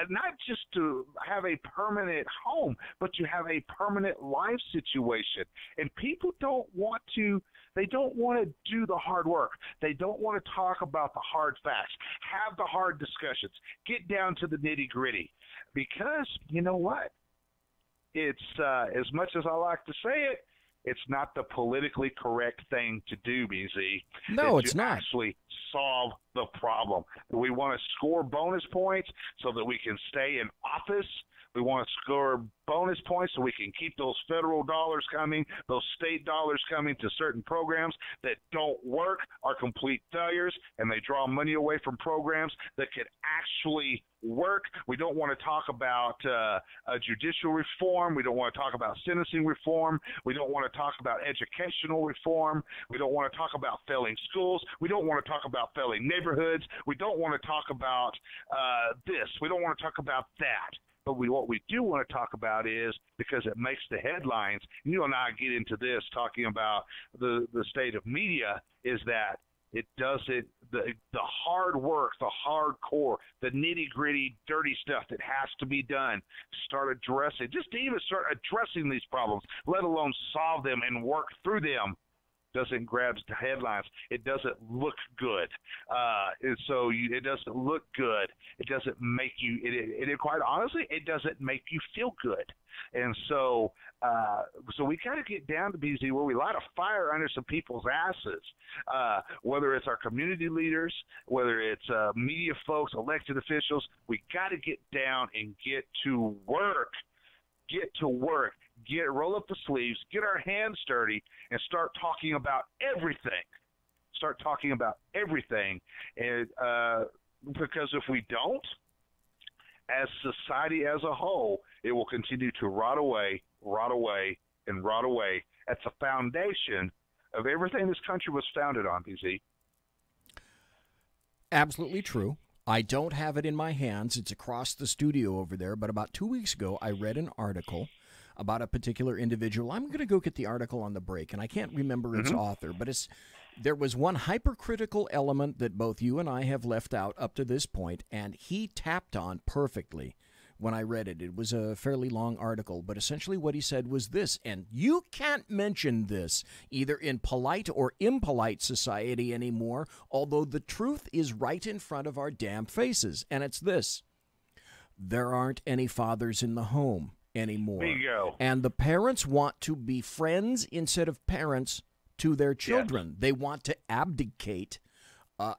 not just to have a permanent home, but to have a permanent life situation. And people don't want to do the hard work. They don't want to talk about the hard facts, have the hard discussions, get down to the nitty-gritty. Because, you know what? It's, as much as I like to say it, it's not the politically correct thing to do, BZ. No, it's not. Actually solve the problem. We want to score bonus points so that we can stay in office. We want to score bonus points so we can keep those federal dollars coming, those state dollars coming to certain programs that don't work, are complete failures, and they draw money away from programs that could actually work. We don't want to talk about judicial reform. We don't want to talk about sentencing reform. We don't want to talk about educational reform. We don't want to talk about failing schools. We don't want to talk about failing neighborhoods. We don't want to talk about this. We don't want to talk about that. But what we do want to talk about is, because it makes the headlines, you and I get into this talking about the state of media, is that it does it, the hard work, the hardcore, the nitty-gritty, dirty stuff that has to be done to start addressing these problems, let alone solve them and work through them, doesn't grab the headlines. It doesn't look good. It doesn't look good. It doesn't make you, quite honestly, it doesn't make you feel good. And so we got to get down to BZ where we light a fire under some people's asses, whether it's our community leaders, whether it's media folks, elected officials. We got to get down and get to work. Roll up the sleeves, get our hands dirty, and start talking about everything. And because if we don't, as society as a whole, it will continue to rot away. At the foundation of everything this country was founded on, BZ. Absolutely true. I don't have it in my hands. It's across the studio over there. But about 2 weeks ago, I read an article about a particular individual. I'm going to go get the article on the break, and I can't remember its author, but there was one hypercritical element that both you and I have left out up to this point, and he tapped on perfectly when I read it. It was a fairly long article, but essentially what he said was this, and you can't mention this either in polite or impolite society anymore, although the truth is right in front of our damn faces, and it's this: there aren't any fathers in the home anymore. Bingo. And the parents want to be friends instead of parents to their children. Yes. They want to abdicate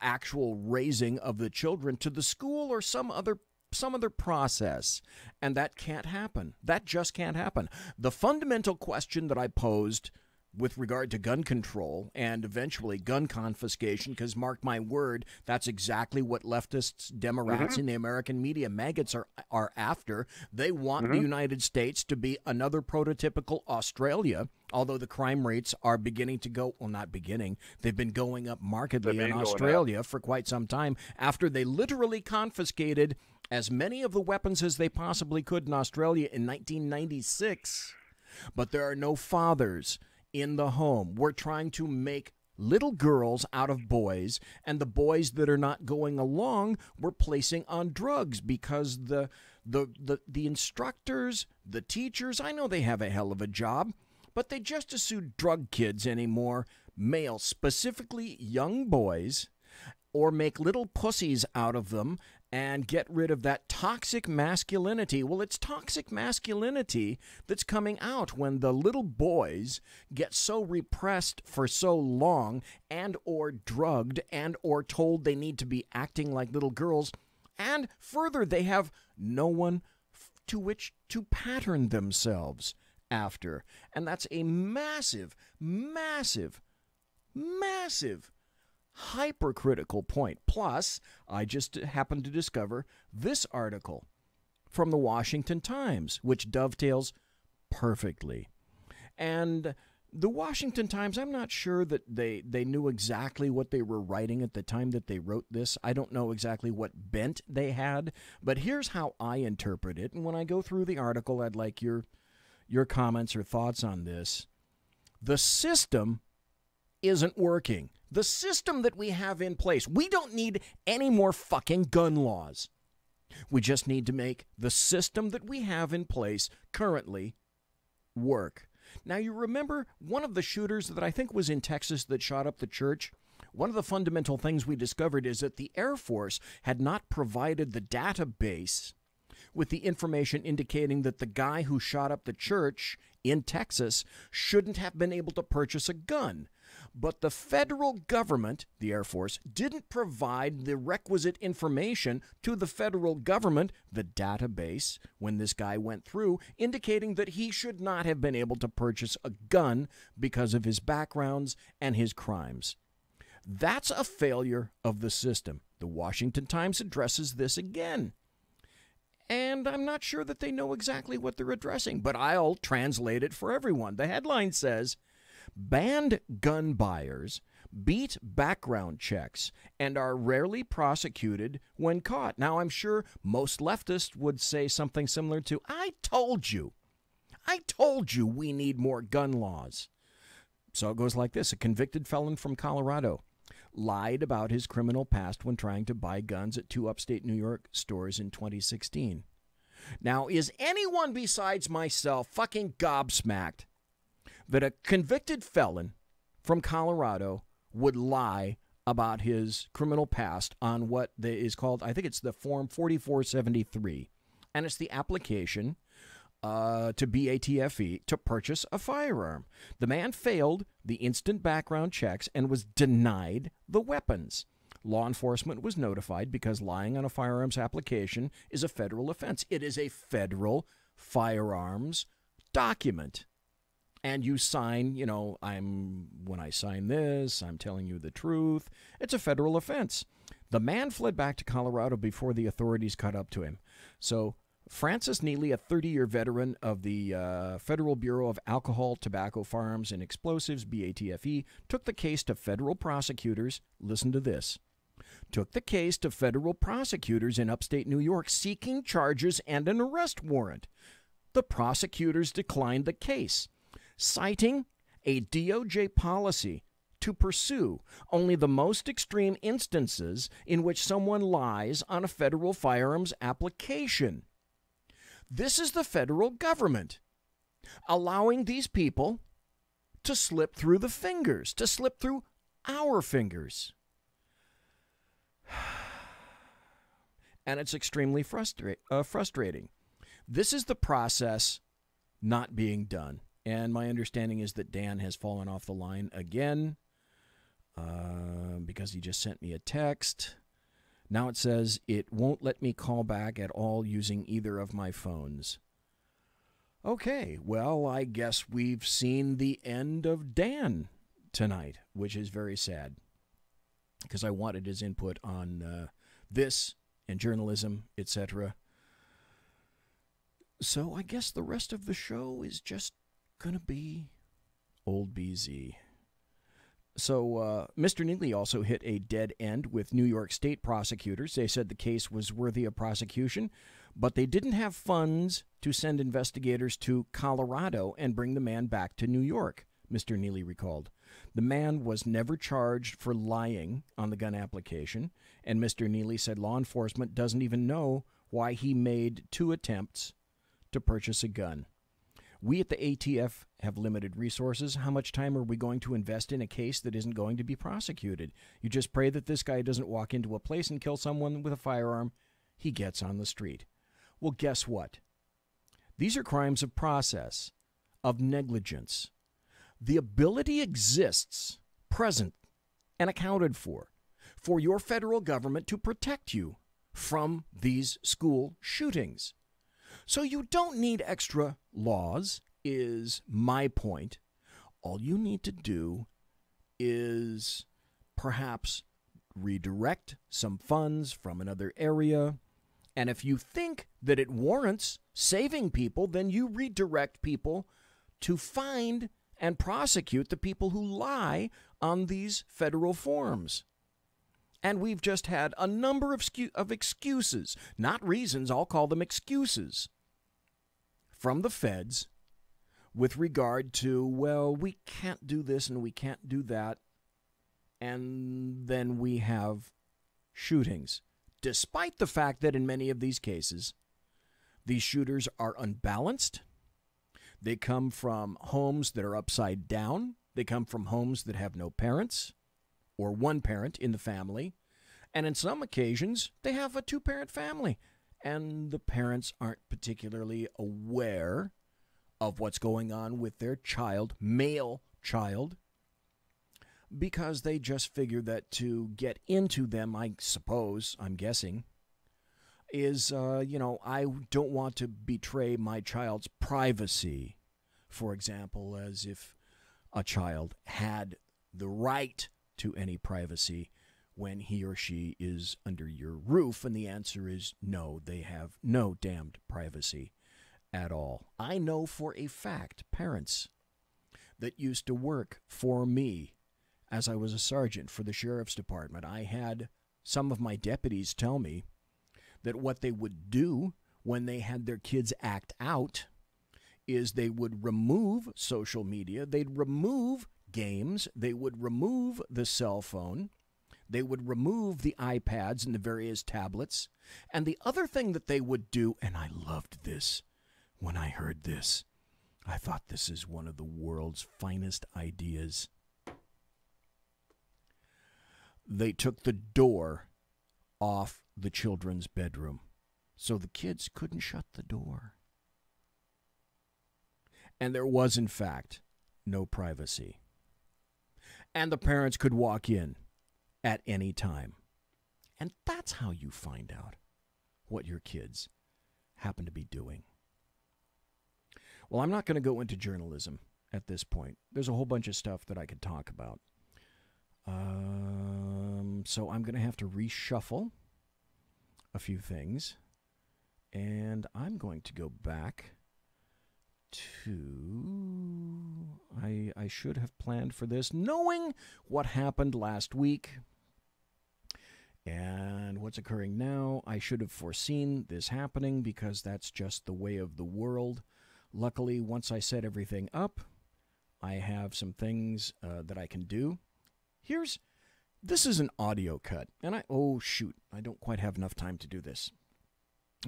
actual raising of the children to the school or some other process, and that can't happen. That just can't happen. The fundamental question that I posed with regard to gun control and eventually gun confiscation, because mark my word, that's exactly what leftists, Democrats in the American media, maggots are after. They want the United States to be another prototypical Australia, although the crime rates are beginning to go, well, not beginning, they've been going up markedly in Australia for quite some time after they literally confiscated as many of the weapons as they possibly could in Australia in 1996. But there are no fathers in the home. We're trying to make little girls out of boys, and the boys that are not going along we're placing on drugs because the instructors, the teachers, I know they have a hell of a job, but they just as soon drug kids anymore, males, specifically young boys, or make little pussies out of them and get rid of that toxic masculinity. Well, it's toxic masculinity that's coming out when the little boys get so repressed for so long and or drugged and or told they need to be acting like little girls. And further, they have no one to which to pattern themselves after. And that's a massive, massive, massive hypercritical point. Plus, I just happened to discover this article from the Washington Times, which dovetails perfectly. And The Washington Times, I'm not sure that they knew exactly what they were writing at the time that they wrote this. I don't know exactly what bent they had, but here's how I interpret it. And when I go through the article, I'd like your comments or thoughts on this. The system isn't working. The system that we have in place, we don't need any more fucking gun laws. We just need to make the system that we have in place currently work. Now, you remember one of the shooters that I think was in Texas that shot up the church? One of the fundamental things we discovered is that the Air Force had not provided the database with the information indicating that the guy who shot up the church in Texas shouldn't have been able to purchase a gun. But the federal government, the Air Force, didn't provide the requisite information to the federal government, the database, when this guy went through, indicating that he should not have been able to purchase a gun because of his backgrounds and his crimes. That's a failure of the system. The Washington Times addresses this again. And I'm not sure that they know exactly what they're addressing, but I'll translate it for everyone. The headline says, "Banned gun buyers beat background checks and are rarely prosecuted when caught." Now, I'm sure most leftists would say something similar to, I told you we need more gun laws. So it goes like this. A convicted felon from Colorado lied about his criminal past when trying to buy guns at 2 upstate New York stores in 2016. Now, is anyone besides myself fucking gobsmacked that a convicted felon from Colorado would lie about his criminal past on what is called, I think it's the Form 4473, and it's the application to BATFE to purchase a firearm. The man failed the instant background checks and was denied the weapons. Law enforcement was notified because lying on a firearms application is a federal offense. It is a federal firearms document. And you sign, when I sign this, I'm telling you the truth. It's a federal offense. The man fled back to Colorado before the authorities caught up to him. So Francis Neely, a 30-year veteran of the Federal Bureau of Alcohol, Tobacco, Firearms, and Explosives, BATFE, took the case to federal prosecutors. Listen to this. Took the case to federal prosecutors in upstate New York seeking charges and an arrest warrant. The prosecutors declined the case, citing a DOJ policy to pursue only the most extreme instances in which someone lies on a federal firearms application. This is the federal government allowing these people to slip through the fingers, to slip through our fingers. And it's extremely frustrating. This is the process not being done. And my understanding is that Dan has fallen off the line again because he just sent me a text. Now it says it won't let me call back at all using either of my phones. Okay, well, I guess we've seen the end of Dan tonight, which is very sad because I wanted his input on this and journalism, etc. So I guess the rest of the show is just going to be old BZ. So Mr. Neely also hit a dead end with New York State prosecutors. They said the case was worthy of prosecution, but they didn't have funds to send investigators to Colorado and bring the man back to New York, Mr. Neely recalled. The man was never charged for lying on the gun application, and Mr. Neely said law enforcement doesn't even know why he made 2 attempts to purchase a gun. We at the ATF have limited resources. How much time are we going to invest in a case that isn't going to be prosecuted? You just pray that this guy doesn't walk into a place and kill someone with a firearm he gets on the street. Well, guess what? These are crimes of process, of negligence. The ability exists, present and accounted for your federal government to protect you from these school shootings. So you don't need extra laws, is my point. All you need to do is perhaps redirect some funds from another area. And if you think that it warrants saving people, then you redirect people to find and prosecute the people who lie on these federal forms. And we've just had a number of excuses, not reasons, I'll call them excuses, from the feds with regard to, well, we can't do this and we can't do that. And then we have shootings, despite the fact that in many of these cases, these shooters are unbalanced. They come from homes that are upside down. They come from homes that have no parents or one parent in the family. And in some occasions, they have a two-parent family. And the parents aren't particularly aware of what's going on with their child, male child, because they just figure that to get into them, I suppose, I'm guessing, is, I don't want to betray my child's privacy, for example, as if a child had the right to any privacy when he or she is under your roof, and the answer is no, they have no damned privacy at all. I know for a fact parents that used to work for me as I was a sergeant for the sheriff's department. I had some of my deputies tell me that what they would do when they had their kids act out is they would remove social media, they'd remove games, they would remove the cell phone, they would remove the iPads and the various tablets. And the other thing that they would do, and I loved this when I heard this, I thought this is one of the world's finest ideas. They took the door off the children's bedroom so the kids couldn't shut the door. And there was, in fact, no privacy. And the parents could walk in at any time. And that's how you find out what your kids happen to be doing. Well, I'm not going to go into journalism at this point. There's a whole bunch of stuff that I could talk about. So I'm going to have to reshuffle a few things. And I'm going to go back to... I should have planned for this, knowing what happened last week and what's occurring now. I should have foreseen this happening because that's just the way of the world. Luckily, once I set everything up, I have some things that I can do. This is an audio cut, and oh shoot, I don't quite have enough time to do this.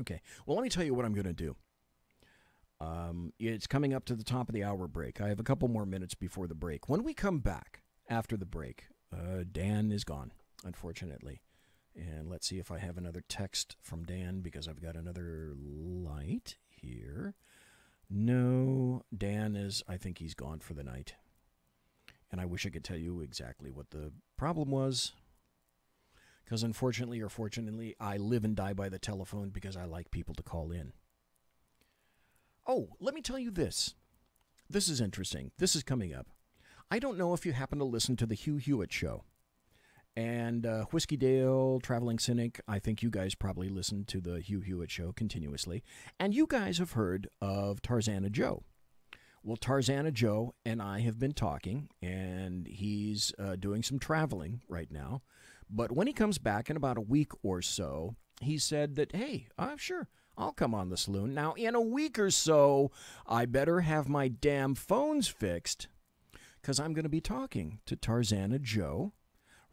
Okay, well, let me tell you what I'm going to do. It's coming up to the top of the hour break. I have a couple more minutes before the break. When we come back after the break, Dan is gone, unfortunately. And let's see if I have another text from Dan, because I've got another light here. No, Dan is, I think he's gone for the night. And I wish I could tell you exactly what the problem was. Because unfortunately or fortunately, I live and die by the telephone because I like people to call in. Oh, let me tell you this. This is interesting. This is coming up. I don't know if you happen to listen to the Hugh Hewitt Show. And Whiskey Dale, Traveling Cynic, I think you guys probably listen to the Hugh Hewitt Show continuously. And you guys have heard of Tarzana Joe. Well, Tarzana Joe and I have been talking, and he's doing some traveling right now. But when he comes back in about a week or so, he said that, hey, sure, I'll come on the Saloon. Now, in a week or so, I better have my damn phones fixed, because I'm going to be talking to Tarzana Joe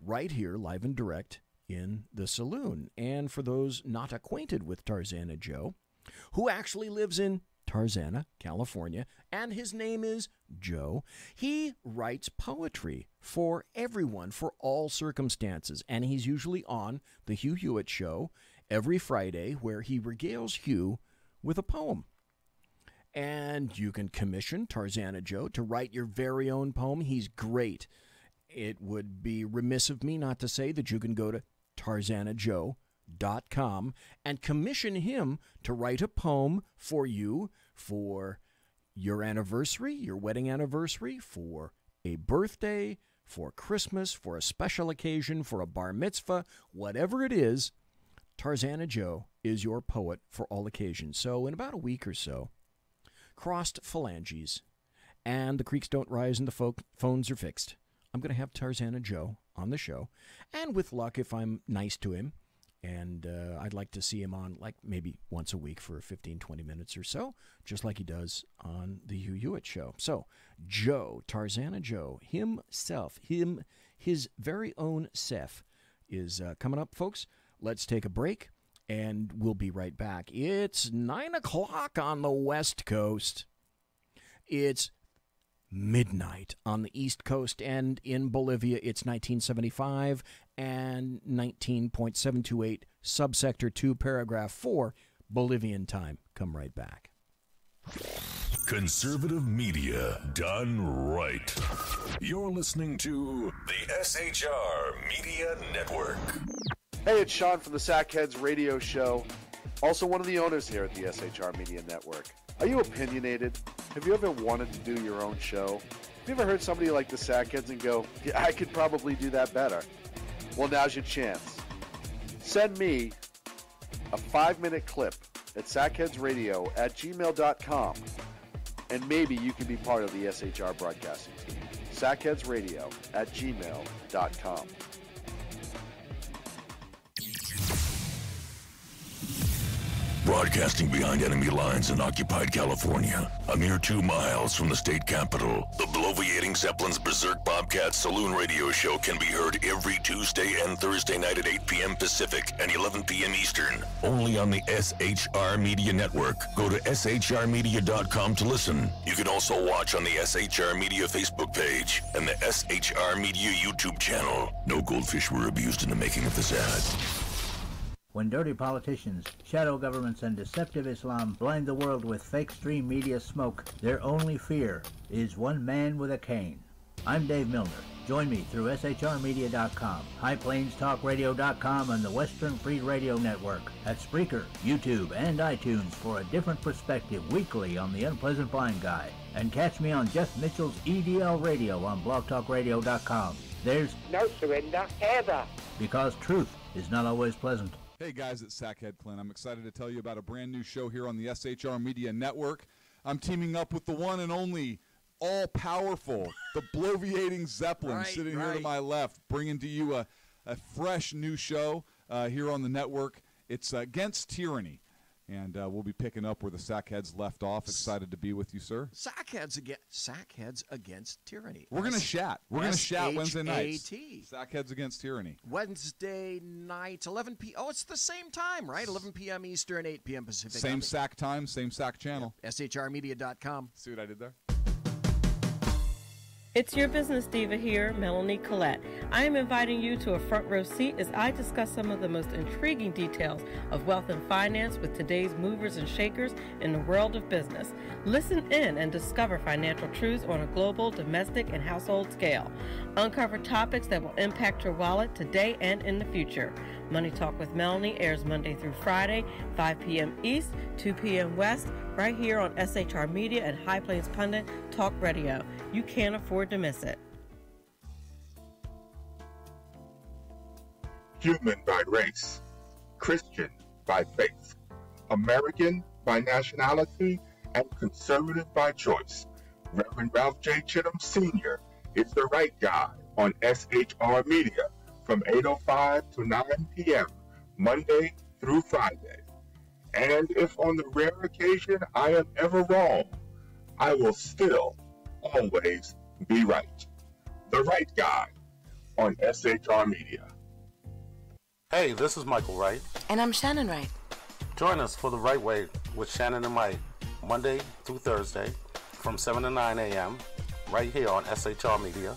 right here, live and direct, in the Saloon. And for those not acquainted with Tarzana Joe, who actually lives in Tarzana, California, and his name is Joe, he writes poetry for everyone, for all circumstances. And he's usually on the Hugh Hewitt Show every Friday, where he regales Hugh with a poem. And you can commission Tarzana Joe to write your very own poem. He's great. It would be remiss of me not to say that you can go to tarzanajoe.com and commission him to write a poem for you for your anniversary, your wedding anniversary, for a birthday, for Christmas, for a special occasion, for a bar mitzvah, whatever it is. Tarzana Joe is your poet for all occasions. So in about a week or so, crossed phalanges, and the creeks don't rise and the phones are fixed, I'm going to have Tarzana Joe on the show. And with luck, if I'm nice to him, and I'd like to see him on like maybe once a week for 15, 20 minutes or so, just like he does on the Hugh Hewitt show. So Joe, Tarzana Joe, himself, his very own Seth is coming up, folks. Let's take a break, and we'll be right back. It's 9 o'clock on the West Coast. It's midnight on the East Coast, and in Bolivia, it's 1975 and 19.728 subsector 2, paragraph 4, Bolivian time. Come right back. Conservative media done right. You're listening to the SHR Media Network. Hey, it's Sean from the Sackheads radio show, also one of the owners here at the SHR Media Network. Are you opinionated? Have you ever wanted to do your own show? Have you ever heard somebody like the Sackheads and go, yeah, I could probably do that better? Well, now's your chance. Send me a 5-minute clip at sackheadsradio@gmail.com, and maybe you can be part of the SHR broadcasting team. sackheadsradio@gmail.com. Broadcasting behind enemy lines in occupied California, a mere 2 miles from the state capitol, the bloviating Zeppelin's Berserk Bobcat Saloon radio show can be heard every Tuesday and Thursday night at 8 p.m. Pacific and 11 p.m. Eastern, only on the SHR Media Network. Go to shrmedia.com to listen. You can also watch on the SHR Media Facebook page and the SHR Media YouTube channel. No goldfish were abused in the making of this ad. When dirty politicians, shadow governments, and deceptive Islam blind the world with fake stream media smoke, their only fear is one man with a cane. I'm Dave Milner. Join me through shrmedia.com, highplanestalkradio.com, and the Western Free Radio Network at Spreaker, YouTube, and iTunes for a different perspective weekly on the Unpleasant Blind Guy. And catch me on Jeff Mitchell's EDL Radio on blogtalkradio.com. There's no surrender ever, because truth is not always pleasant. Hey guys, it's Sackhead Clint. I'm excited to tell you about a brand new show here on the SHR Media Network. I'm teaming up with the one and only all-powerful, the bloviating Zeppelin, sitting here to my left, bringing to you a fresh new show here on the network. It's Against Tyranny. And we'll be picking up where the Sackheads left off. Excited to be with you, sir. Sackheads against tyranny. We're going to chat. We're going to chat Wednesday nights. S-H-A-T. Sackheads Against Tyranny. Wednesday night, 11 p.m. Oh, it's the same time, right? 11 p.m. Eastern, 8 p.m. Pacific. Same SAC time, same SAC channel. Yeah. shrmedia.com. See what I did there? It's your business diva here, Melanie Collette. I am inviting you to a front row seat as I discuss some of the most intriguing details of wealth and finance with today's movers and shakers in the world of business. Listen in and discover financial truths on a global, domestic, and household scale. Uncover topics that will impact your wallet today and in the future. Money Talk with Melanie airs Monday through Friday, 5 p.m. East, 2 p.m. West, right here on SHR Media and High Plains Pundit Talk Radio. You can't afford to miss it. Human by race, Christian by faith, American by nationality, and conservative by choice. Reverend Ralph J. Chittum Sr. is the right guy on SHR Media from 8:05 to 9 p.m., Monday through Friday. And if on the rare occasion I am ever wrong, I will still always be right. The right guy on SHR Media. Hey, this is Michael Wright. And I'm Shannon Wright. Join us for The Right Way with Shannon and Mike, Monday through Thursday from 7 to 9 a.m. right here on SHR Media.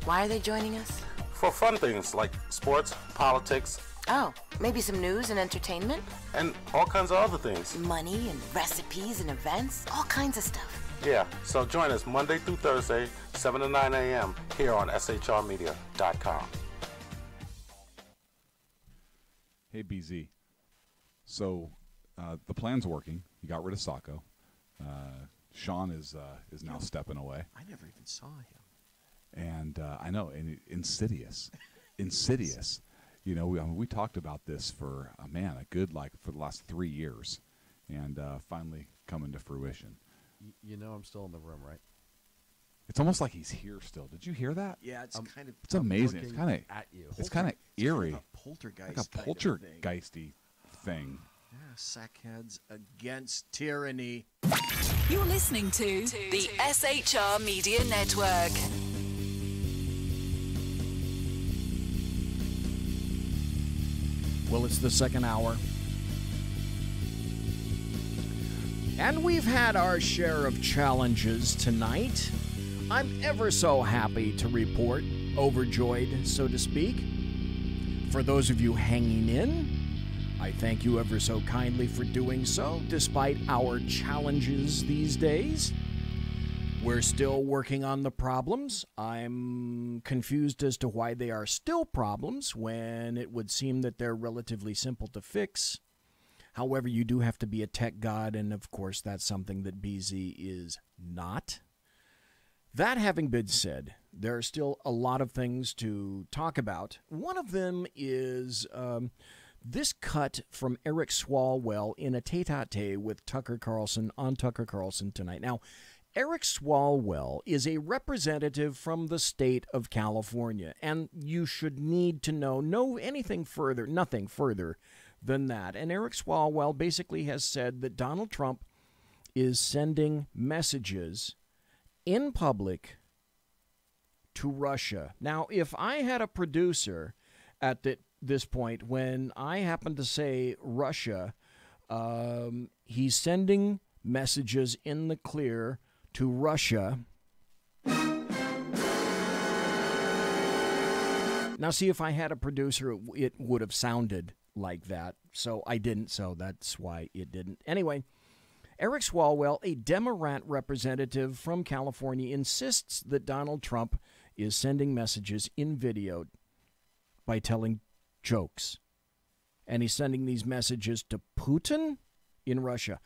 Why are they joining us? For fun things like sports, politics. Oh, maybe some news and entertainment? And all kinds of other things. Money and recipes and events, all kinds of stuff. Yeah, so join us Monday through Thursday, 7 to 9 a.m. here on shrmedia.com. Hey, BZ. So the plan's working. You got rid of Sacco. Sean is now stepping away. I never even saw him. And I know, and insidious. Insidious. You know, we talked about this for, for the last 3 years. And finally coming to fruition. You know I'm still in the room, right? It's almost like he's here still. Did you hear that? Yeah, it's kind of. It's amazing. It's kind of at you. It's kind of eerie. Kind of a poltergeist. Like a poltergeisty thing. Yeah, sackheads against tyranny. You're listening to the SHR Media Network. Well, it's the second hour. And we've had our share of challenges tonight. I'm ever so happy to report, overjoyed, so to speak. For those of you hanging in, I thank you ever so kindly for doing so, despite our challenges these days. We're still working on the problems. I'm confused as to why they are still problems when it would seem that they're relatively simple to fix. However, you do have to be a tech god, and of course that's something that BZ is not. That having been said, there are still a lot of things to talk about. One of them is this cut from Eric Swalwell in a tete-a-tete with Tucker Carlson on Tucker Carlson tonight. Now, Eric Swalwell is a representative from the state of California, and you should need to know nothing further than that. And Eric Swalwell basically has said that Donald Trump is sending messages in public to Russia. Now, if I had a producer at this point, when I happen to say Russia, he's sending messages in the clear to Russia. Now, see, if I had a producer, it would have sounded like that. So I didn't, so that's why it didn't. Anyway, Eric Swalwell, a Democrat representative from California, insists that Donald Trump is sending messages in video by telling jokes. And he's sending these messages to Putin in Russia.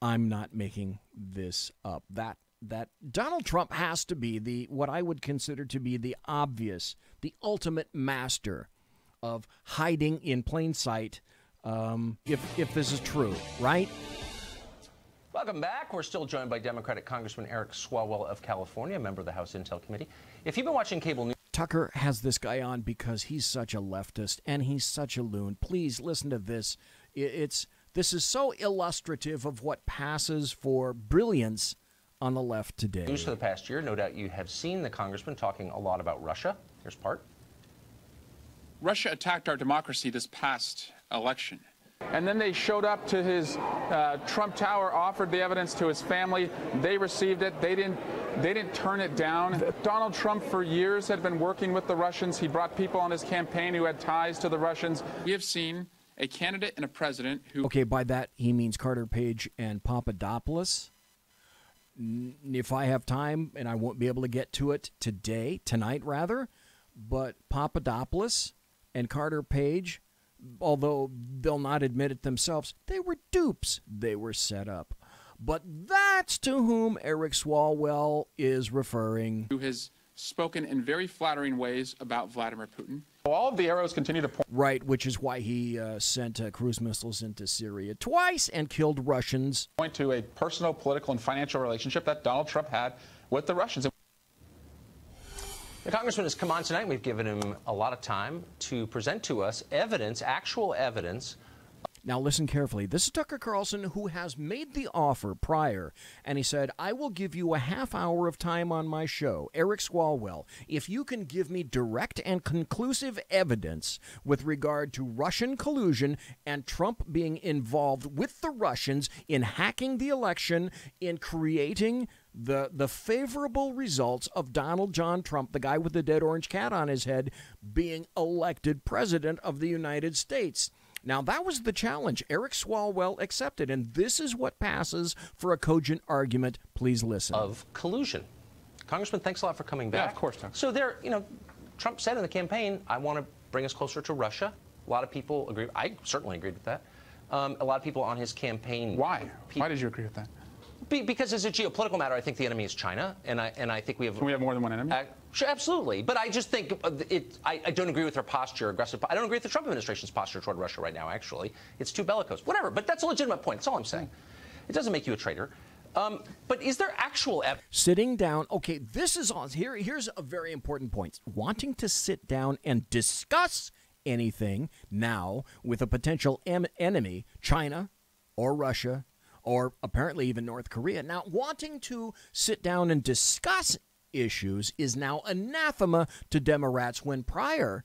I'm not making this up. That Donald Trump has to be what I would consider to be the obvious, the ultimate master of hiding in plain sight, if this is true, right? Welcome back. We're still joined by Democratic Congressman Eric Swalwell of California, a member of the House Intel Committee. If you've been watching cable news... Tucker has this guy on because he's such a leftist and he's such a loon. Please listen to this. This is so illustrative of what passes for brilliance on the left today. News for the past year. No doubt you have seen the congressman talking a lot about Russia. Here's part. Russia attacked our democracy this past election. And then they showed up to his Trump Tower, offered the evidence to his family. They received it. They didn't turn it down. Donald Trump for years had been working with the Russians. He brought people on his campaign who had ties to the Russians. We have seen a candidate and a president who... Okay, by that he means Carter Page and Papadopoulos. If I have time, and I won't be able to get to it tonight rather, but Papadopoulos and Carter Page, although they'll not admit it themselves, they were dupes. They were set up. But that's to whom Eric Swalwell is referring. Who has spoken in very flattering ways about Vladimir Putin. All of the arrows continue to point. Right, which is why he sent cruise missiles into Syria twice and killed Russians. Point to a personal, political, and financial relationship that Donald Trump had with the Russians. The congressman has come on tonight. We've given him a lot of time to present to us evidence, actual evidence. Now listen carefully. This is Tucker Carlson, who has made the offer prior, and he said, I will give you a half hour of time on my show, Eric Swalwell, if you can give me direct and conclusive evidence with regard to Russian collusion and Trump being involved with the Russians in hacking the election, in creating the favorable results of Donald John Trump, the guy with the dead orange cat on his head, being elected president of the United States. Now, that was the challenge. Eric Swalwell accepted, and this is what passes for a cogent argument. Please listen. Of collusion. Congressman, thanks a lot for coming back. Yeah, of course, Tom. So Trump said in the campaign, I want to bring us closer to Russia. A lot of people agree. I certainly agreed with that. A lot of people on his campaign. Why? Why did you agree with that? Because as a geopolitical matter, I think the enemy is China, and I think we have... Can we have more than one enemy? Sure, absolutely. But I just think I don't agree with their posture, aggressive. I don't agree with the Trump administration's posture toward Russia right now, actually. It's too bellicose. Whatever, but that's a legitimate point. That's all I'm saying. It doesn't make you a traitor. But is there actual evidence? Sitting down. Okay, this is on. Here's a very important point. Wanting to sit down and discuss anything now with a potential enemy, China or Russia, or apparently even North Korea. Now, wanting to sit down and discuss issues is now anathema to Democrats, when prior,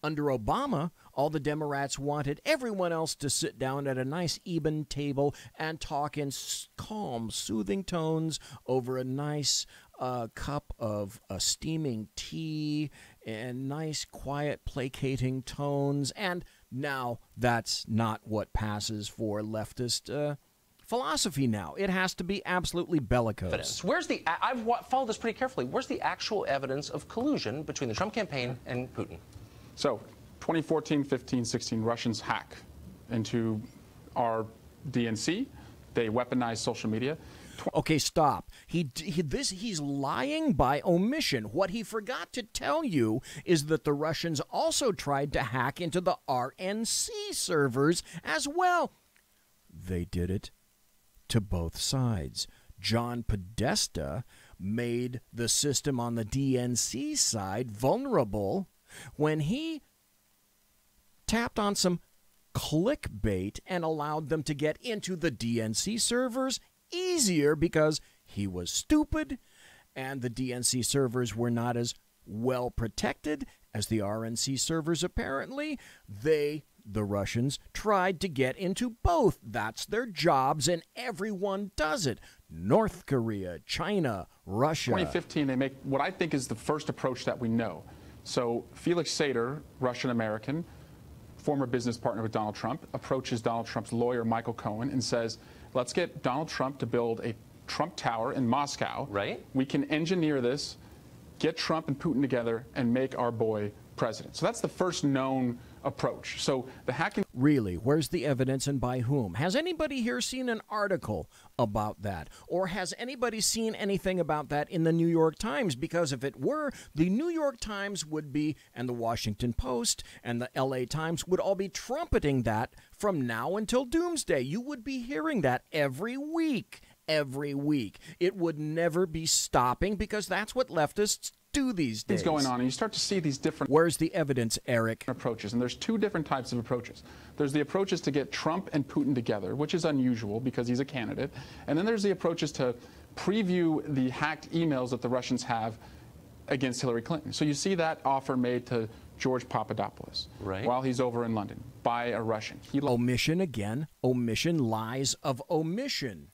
under Obama, all the Democrats wanted everyone else to sit down at a nice even table and talk in calm, soothing tones over a nice cup of steaming tea and nice, quiet, placating tones. And now that's not what passes for leftist philosophy now. It has to be absolutely bellicose. Where's the, I've followed this pretty carefully, where's the actual evidence of collusion between the Trump campaign and Putin? So, 2014, 15, 16, Russians hack into our DNC. They weaponize social media. Okay, stop. He's lying by omission. What he forgot to tell you is that the Russians also tried to hack into the RNC servers as well. They did it to both sides. John Podesta made the system on the DNC side vulnerable when he tapped on some clickbait and allowed them to get into the DNC servers easier because he was stupid and the DNC servers were not as well protected as the RNC servers apparently. The Russians tried to get into both. That's their jobs, and everyone does it. North Korea, China, Russia. 2015, they make what I think is the first approach that we know. So Felix Sater, Russian-American, former business partner with Donald Trump, approaches Donald Trump's lawyer, Michael Cohen, and says, let's get Donald Trump to build a Trump Tower in Moscow. Right. We can engineer this, get Trump and Putin together, and make our boy president. So that's the first known approach. So the hacking... Really? Where's the evidence and by whom? Has anybody here seen an article about that? Or has anybody seen anything about that in the New York Times? Because if it were, the New York Times would be, and the Washington Post and the LA Times would all be trumpeting that from now until doomsday. You would be hearing that every week. Every week. It would never be stopping because that's what leftists do these days. Things going on, and you start to see these different... Where's the evidence, Eric? ...approaches, and there's two different types of approaches. There's the approaches to get Trump and Putin together, which is unusual because he's a candidate, and then there's the approaches to preview the hacked emails that the Russians have against Hillary Clinton. So you see that offer made to George Papadopoulos while he's over in London by a Russian. Omission again. Omission, lies of omission.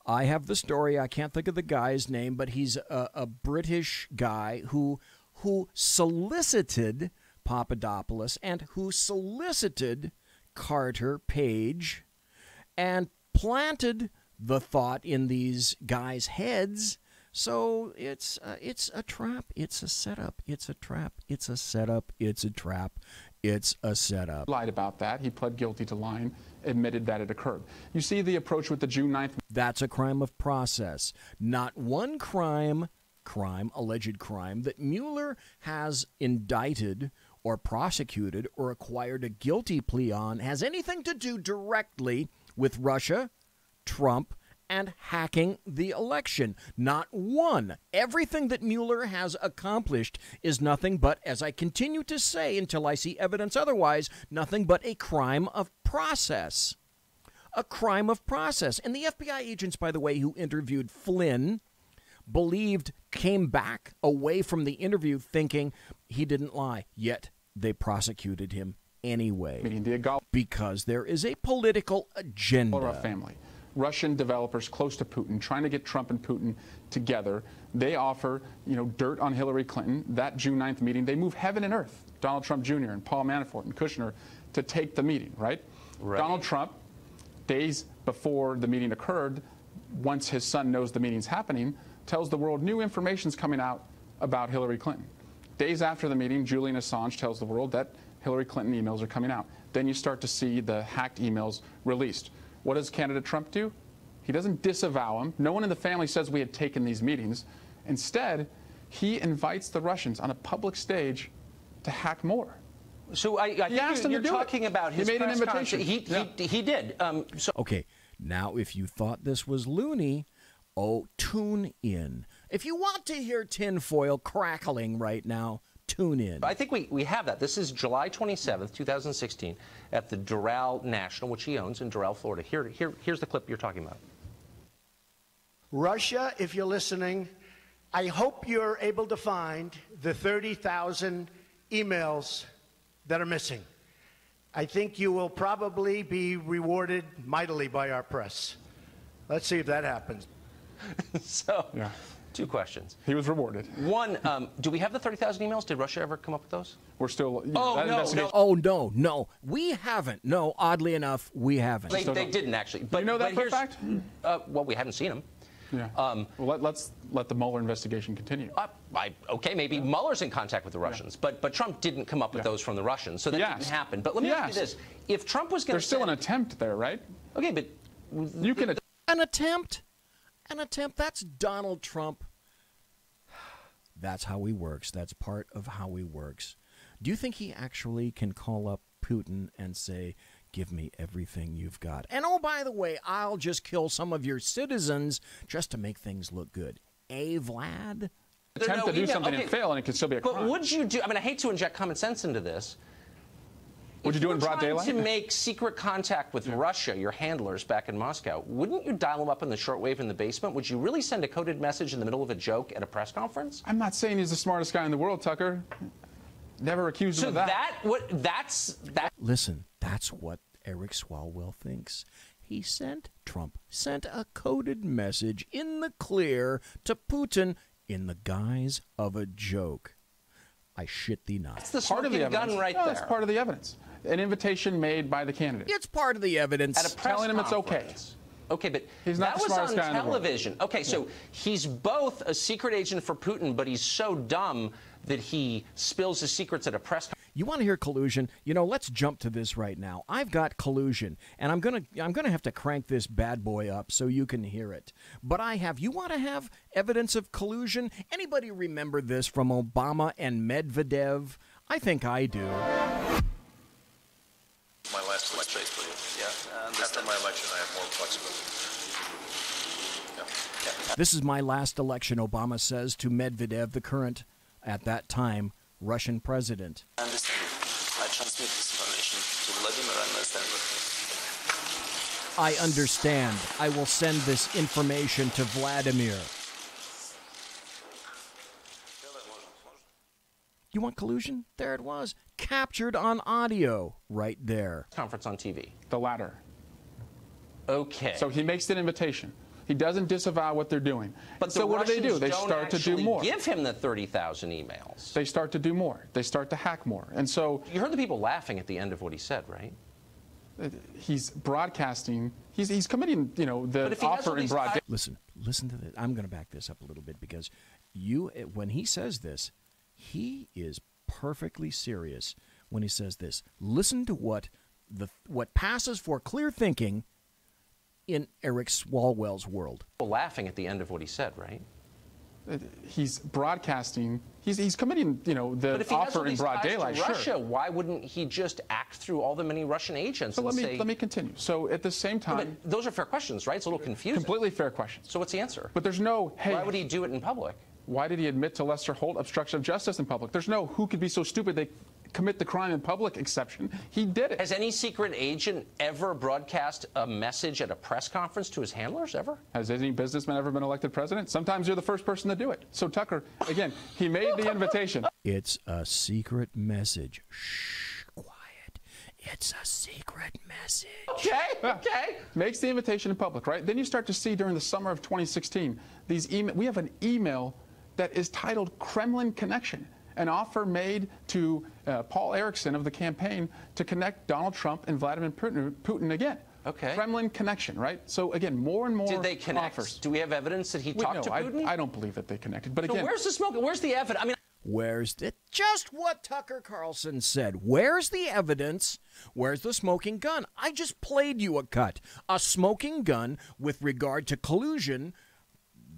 I have the story. I can't think of the guy's name, but he's a British guy who solicited Papadopoulos and who solicited Carter Page and planted the thought in these guys' heads. So it's a trap. It's a setup. It's a trap. It's a setup. It's a trap. It's a setup. Lied about that. He pled guilty to lying, admitted that it occurred. You see the approach with the June 9th. That's a crime of process. Not one alleged crime, that Mueller has indicted or prosecuted or acquired a guilty plea on has anything to do directly with Russia, Trump, and hacking the election. Not one. Everything that Mueller has accomplished is nothing but, as I continue to say until I see evidence otherwise, nothing but a crime of process. A crime of process. And the FBI agents, by the way, who interviewed Flynn, came back away from the interview thinking he didn't lie, yet they prosecuted him anyway. Because there is a political agenda. Family. Russian developers close to Putin, trying to get Trump and Putin together. They offer, dirt on Hillary Clinton. That June 9th meeting, they move heaven and earth, Donald Trump Jr. and Paul Manafort and Kushner, to take the meeting, right? Donald Trump, days before the meeting occurred, once his son knows the meeting's happening, tells the world new information's coming out about Hillary Clinton. Days after the meeting, Julian Assange tells the world that Hillary Clinton emails are coming out. Then you start to see the hacked emails released. What does candidate Trump do? He doesn't disavow them. No one in the family says we had taken these meetings. Instead, he invites the Russians on a public stage to hack more. So I think you're talking about his press conference. He did. Okay, Now, if you thought this was loony, oh, tune in. If you want to hear tinfoil crackling right now, tune in. I think we have that. This is July 27th, 2016, at the Doral National, which he owns in Doral, Florida. Here's the clip you're talking about. Russia, if you're listening, I hope you're able to find the 30,000 emails that are missing. I think you will probably be rewarded mightily by our press. Let's see if that happens. So, two questions. He was rewarded. One, do we have the 30,000 emails? Did Russia ever come up with those? We're still... No. We haven't. No, oddly enough, we haven't. They didn't, actually. But, you know that for a fact? Well, we haven't seen them. Yeah. Well, let's let the Mueller investigation continue. Okay, maybe Mueller's in contact with the Russians, but Trump didn't come up with those from the Russians, so that didn't happen. But let me ask you this: if Trump was going to, there's still an attempt there, right? Okay, but you can an attempt. That's Donald Trump. That's how he works. That's part of how he works. Do you think he actually can call up Putin and say, give me everything you've got? And oh, by the way, I'll just kill some of your citizens just to make things look good. Vlad? Attempt to do something and fail, and it could still be a crime. But would you do, I mean, I hate to inject common sense into this. Would you do it in broad daylight? If you were trying to make secret contact with Russia, your handlers back in Moscow, wouldn't you dial them up in the shortwave in the basement? Would you really send a coded message in the middle of a joke at a press conference? I'm not saying he's the smartest guy in the world, Tucker. Never accused him of that. Listen, that's what Eric Swalwell thinks. Trump sent a coded message in the clear to Putin in the guise of a joke. I shit thee not. That's the part of the evidence. Gun right there. That's part of the evidence. An invitation made by the candidate. It's part of the evidence. At a press telling him it's okay. Conference. Okay, but he's not that was on television. Okay, so he's both a secret agent for Putin, but he's so dumb that he spills his secrets at a press conference. You want to hear collusion? You know, let's jump to this right now. I've got collusion, and I'm gonna have to crank this bad boy up so you can hear it. But you want to have evidence of collusion? Anybody remember this from Obama and Medvedev? I think I do. My last election, after my election, I have more flexibility. This is my last election, Obama says to Medvedev, the current, at that time, Russian president. I understand. I transmit this information to Vladimir and I understand. I will send this information to Vladimir. You want collusion? There it was. Captured on audio right there. Conference on TV. The latter. Okay. So he makes an invitation. He doesn't disavow what they're doing. But so what do? They don't start to do more. Give him the 30,000 emails. They start to do more. They start to hack more. And so you heard the people laughing at the end of what he said, right? He's broadcasting. He's committing, the offer in broad day. Listen to this. I'm going to back this up a little bit because when he says this, he is perfectly serious when he says this. Listen to what passes for clear thinking in Eric Swalwell's world. Laughing at the end of what he said, right? He's broadcasting. He's committing, the offer in broad daylight. Russia, sure. Why wouldn't he just act through all the many Russian agents? So let me continue. So at the same time, but those are fair questions, right? It's a little confusing. Completely fair questions. So what's the answer? But there's no. Hey, why would he do it in public? Why did he admit to Lester Holt obstruction of justice in public? There's no who could be so stupid they commit the crime in public exception. He did it. Has any secret agent ever broadcast a message at a press conference to his handlers, ever? Has any businessman ever been elected president? Sometimes you're the first person to do it. So Tucker, again, he made the invitation. It's a secret message. Shh, quiet. It's a secret message. Okay. Makes the invitation in public, right? Then you start to see during the summer of 2016, we have an email that is titled Kremlin Connection. An offer made to Paul Erickson of the campaign to connect Donald Trump and Vladimir Putin again. Okay. Kremlin connection, right? So again, more and more Did they connect? offers. Do we have evidence that he talked to Putin? I don't believe that they connected. But again, so where's the smoke? Where's the evidence? I mean, where's it? Just what Tucker Carlson said. Where's the evidence? Where's the smoking gun? I just played you a cut. A smoking gun with regard to collusion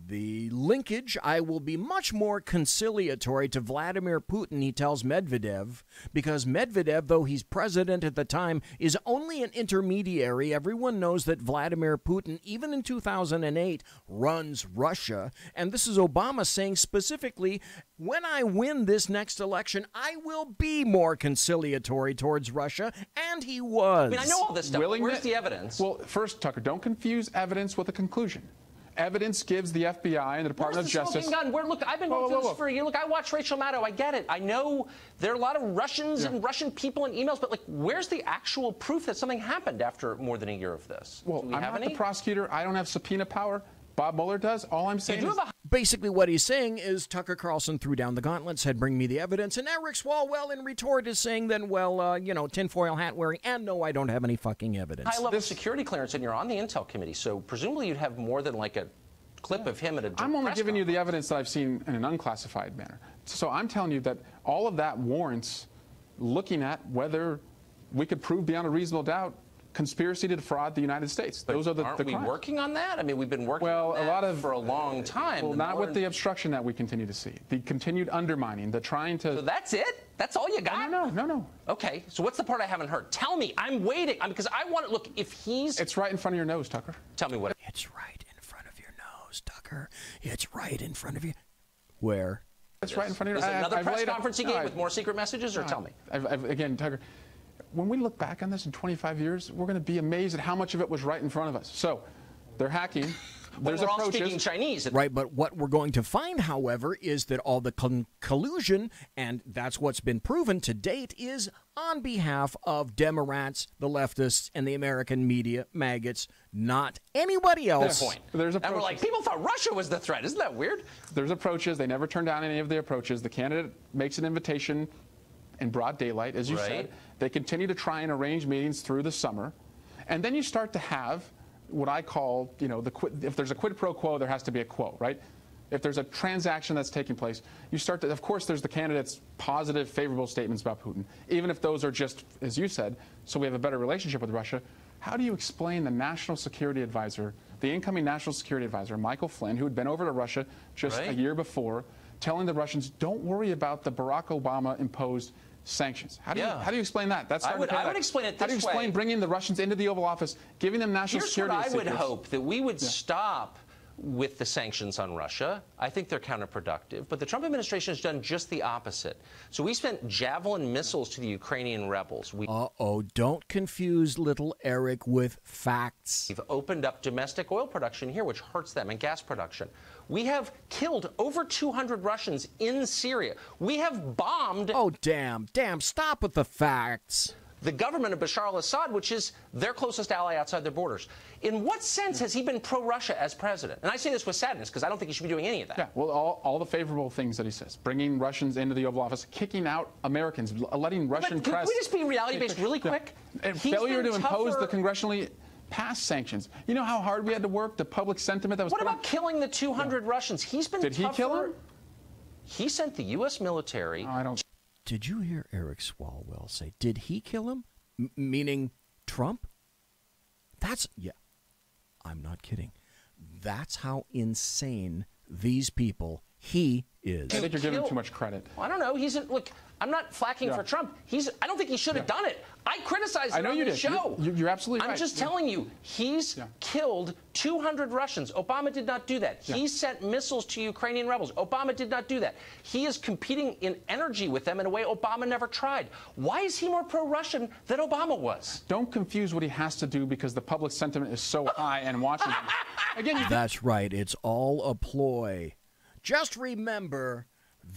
The linkage, I will be much more conciliatory to Vladimir Putin, he tells Medvedev, because Medvedev, though he's president at the time, is only an intermediary. Everyone knows that Vladimir Putin, even in 2008, runs Russia. And this is Obama saying specifically, when I win this next election, I will be more conciliatory towards Russia. And he was. I mean, I know all this stuff. Where's the evidence? Well, first, Tucker, don't confuse evidence with a conclusion. Evidence gives the FBI and the Department of Justice. Where's the smoking gun? Look, I've been going through this for a year. Look, I watch Rachel Maddow. I get it. I know there are a lot of Russians and Russian people in emails, but like, where's the actual proof that something happened after more than a year of this? Well, I'm not the prosecutor. I don't have subpoena power. Bob Mueller does. All I'm saying is... Basically what he's saying is Tucker Carlson threw down the gauntlet, said, bring me the evidence, and Eric Swalwell in retort is saying then, well, you know, tinfoil hat wearing, and no, I don't have any fucking evidence. High-level security clearance, and you're on the Intel committee, so presumably you'd have more than like a clip of him at a I'm only giving you the evidence that I've seen in an unclassified manner. So I'm telling you that all of that warrants looking at whether we could prove beyond a reasonable doubt conspiracy to defraud the United States. Those are the crimes. Aren't we working on that? I mean, we've been working on that for a long time. Well, not with the obstruction that we continue to see. The continued undermining, the trying to... So that's it? That's all you got? No. Okay, so what's the part I haven't heard? Tell me. I'm waiting. Because I want to... Look, if he's... It's right in front of your nose, Tucker. Tell me what... It's right in front of your nose, Tucker. It's right in front of you. Where? It's right in front of your nose. Is it another press conference he gave with more secret messages, or tell me? Again, Tucker... When we look back on this in 25 years, we're going to be amazed at how much of it was right in front of us. So, they're hacking. There's we're approaches. all speaking Chinese. Right, but what we're going to find, however, is that all the collusion, and that's what's been proven to date, is on behalf of Democrats, the leftists, and the American media, maggots, not anybody else. Good point. And we're like, people thought Russia was the threat. Isn't that weird? There's approaches. They never turn down any of the approaches. The candidate makes an invitation in broad daylight, as you said. They continue to try and arrange meetings through the summer. And then you start to have what I call, you know, if there's a quid pro quo, there has to be a quo, right? If there's a transaction that's taking place, you start to, of course, there's the candidate's positive, favorable statements about Putin, even if those are just, as you said, so we have a better relationship with Russia. How do you explain the national security advisor, the incoming national security advisor, Michael Flynn, who had been over to Russia just a year before, telling the Russians, don't worry about the Barack Obama imposed sanctions? How do you explain that? That's hard to I would explain it this way. How do you explain bringing the Russians into the Oval Office, giving them national security secrets? Here's what I would hope, that we would stop with the sanctions on Russia. I think they're counterproductive. But the Trump administration has done just the opposite. So we spent Javelin missiles to the Ukrainian rebels. Uh-oh, don't confuse little Eric with facts. We've opened up domestic oil production here, which hurts them, and gas production. We have killed over 200 Russians in Syria. We have bombed... Oh, damn, stop with the facts. The government of Bashar al-Assad, which is their closest ally outside their borders. In what sense has he been pro-Russia as president? And I say this with sadness, because I don't think he should be doing any of that. Yeah, well, all the favorable things that he says. Bringing Russians into the Oval Office, kicking out Americans, letting Russian press... Can we just be reality-based really quick? And failure to impose the congressionally passed sanctions. You know how hard we had to work, the public sentiment that was... What about killing the 200 Russians? He's been Did he kill them? He sent the U.S. military... I don't... Did you hear Eric Swalwell say, did he kill him? Meaning Trump? Yeah, I'm not kidding. That's how insane these people, he is. I think you're giving him too much credit. Well, I don't know. Look, I'm not flacking for Trump. I don't think he should have done it. I criticized him on the show. You're absolutely right. I'm just telling you, he's killed 200 Russians. Obama did not do that. He sent missiles to Ukrainian rebels. Obama did not do that. He is competing in energy with them in a way Obama never tried. Why is he more pro-Russian than Obama was? Don't confuse what he has to do because the public sentiment is so high and watching him. Again, that's right. It's all a ploy. Just remember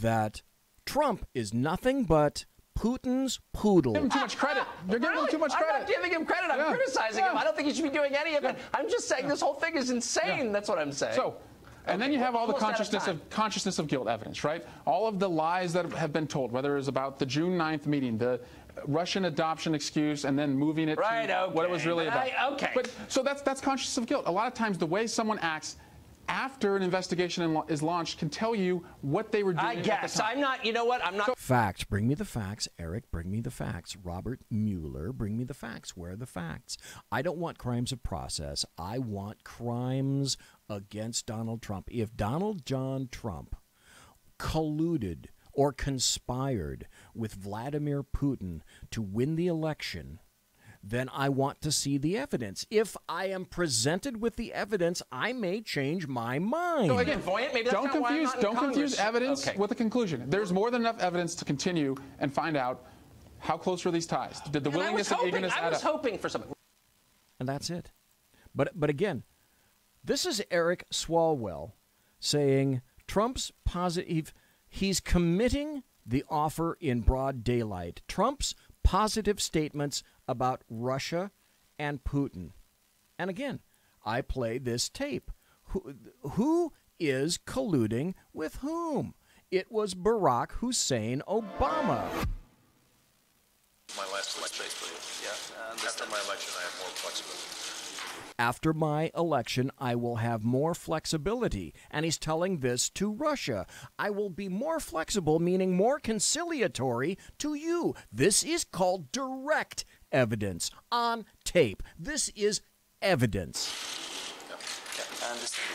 that Trump is nothing but Putin's poodle. Give him too much credit. You're giving him too much credit. I'm not giving him credit. I'm criticizing him. I don't think he should be doing any of it. I'm just saying this whole thing is insane. That's what I'm saying. So, and then you have all the consciousness of guilt evidence, right? All of the lies that have been told, whether it was about the June 9th meeting, the Russian adoption excuse, and then moving it to what it was really about. Okay. So that's consciousness of guilt. A lot of times the way someone acts after an investigation is launched, can tell you what they were doing. I guess. I'm not, you know what? I'm not. Facts. Bring me the facts. Eric, bring me the facts. Robert Mueller, bring me the facts. Where are the facts? I don't want crimes of process. I want crimes against Donald Trump. If Donald John Trump colluded or conspired with Vladimir Putin to win the election, then I want to see the evidence. If I am presented with the evidence, I may change my mind. So again, maybe that's don't confuse evidence with a conclusion. There's more than enough evidence to continue and find out how close are these ties. Did the willingness and eagerness add up? I was hoping for something. And that's it. But again, this is Eric Swalwell saying Trump's positive, he's committing the offer in broad daylight. Trump's positive statements about Russia and Putin. And again, I play this tape. Who is colluding with whom? It was Barack Hussein Obama. My last election, basically, yeah. And after my election, I have more flexibility. After my election, I will have more flexibility. And he's telling this to Russia. I will be more flexible, meaning more conciliatory to you. This is called direct evidence on tape. This is evidence. I understand.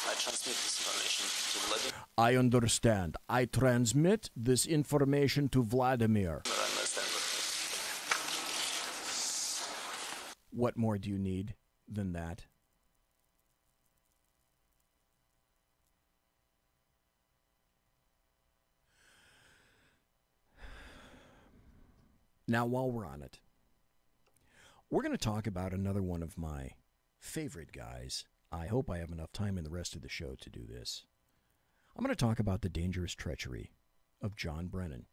I transmit this information to Vladimir. I understand. I transmit this information to Vladimir. I understand. What more do you need than that? Now, while we're on it, we're going to talk about another one of my favorite guys. I hope I have enough time in the rest of the show to do this. I'm going to talk about the dangerous treachery of John Brennan.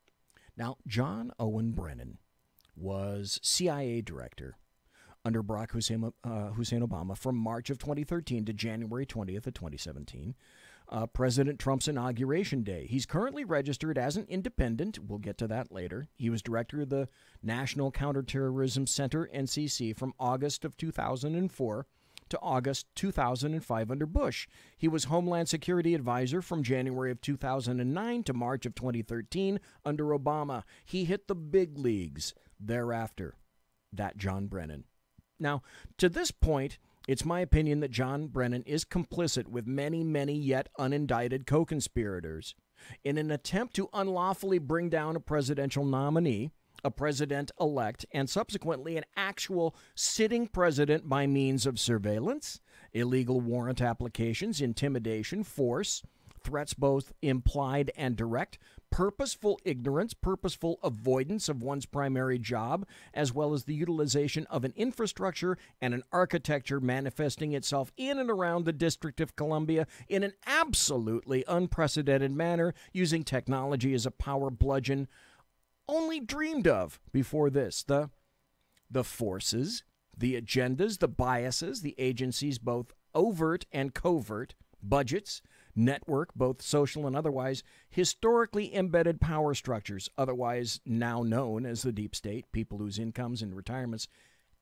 Now, John Owen Brennan was CIA director under Barack Hussein Obama from March of 2013 to January 20th of 2017, President Trump's inauguration day. He's currently registered as an independent. We'll get to that later. He was director of the National Counterterrorism Center, NCC, from August of 2004 to August 2005 under Bush. He was Homeland Security Advisor from January of 2009 to March of 2013 under Obama. He hit the big leagues thereafter. That John Brennan. Now, to this point, it's my opinion that John Brennan is complicit with many, many yet unindicted co-conspirators in an attempt to unlawfully bring down a presidential nominee, a president-elect, and subsequently an actual sitting president by means of surveillance, illegal warrant applications, intimidation, force, threats both implied and direct, purposeful ignorance, purposeful avoidance of one's primary job, as well as the utilization of an infrastructure and an architecture manifesting itself in and around the District of Columbia in an absolutely unprecedented manner, using technology as a power bludgeon only dreamed of before this. The forces, the agendas, the biases, the agencies, both overt and covert, budgets, network, both social and otherwise, historically embedded power structures, otherwise now known as the deep state, people whose incomes and retirements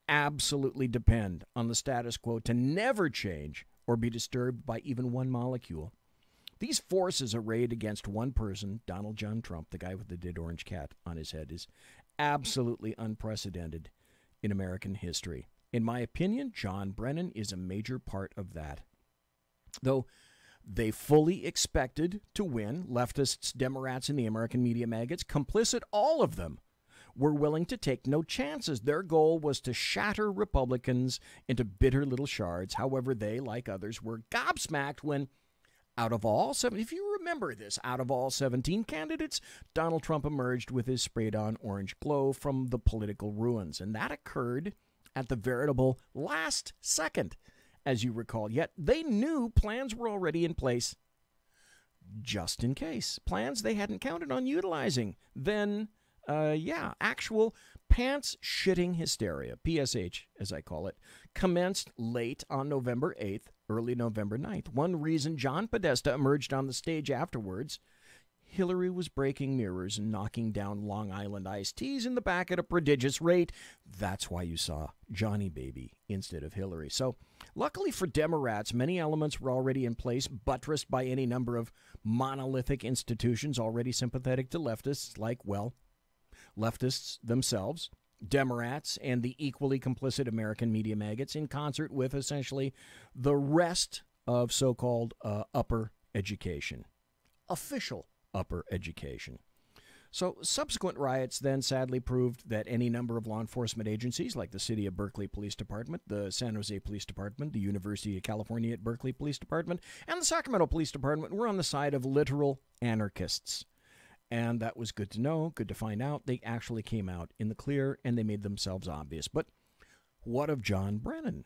absolutely depend on the status quo to never change or be disturbed by even one molecule. These forces arrayed against one person, Donald John Trump, the guy with the dead orange cat on his head, is absolutely unprecedented in American history. In my opinion, John Brennan is a major part of that. Though they fully expected to win, leftists, Democrats, and the American media maggots, complicit all of them, were willing to take no chances. Their goal was to shatter Republicans into bitter little shards. However, they, like others, were gobsmacked when, out of all 7, if you remember this, out of all 17 candidates, Donald Trump emerged with his sprayed-on orange glow from the political ruins. And that occurred at the veritable last second, as you recall. Yet they knew plans were already in place just in case. Plans they hadn't counted on utilizing. Then, actual pants-shitting hysteria, PSH as I call it, commenced late on November 8th, early November 9th. One reason John Podesta emerged on the stage afterwards, Hillary was breaking mirrors and knocking down Long Island iced teas in the back at a prodigious rate. That's why you saw Johnny Baby instead of Hillary. So, luckily for Democrats, many elements were already in place, buttressed by any number of monolithic institutions already sympathetic to leftists, like, well, leftists themselves, Democrats, and the equally complicit American media maggots, in concert with essentially the rest of so-called upper education, official upper education. So subsequent riots then sadly proved that any number of law enforcement agencies like the City of Berkeley Police Department, the San Jose Police Department, the University of California at Berkeley Police Department, and the Sacramento Police Department were on the side of literal anarchists. And that was good to know, good to find out. They actually came out in the clear and they made themselves obvious. But what of John Brennan?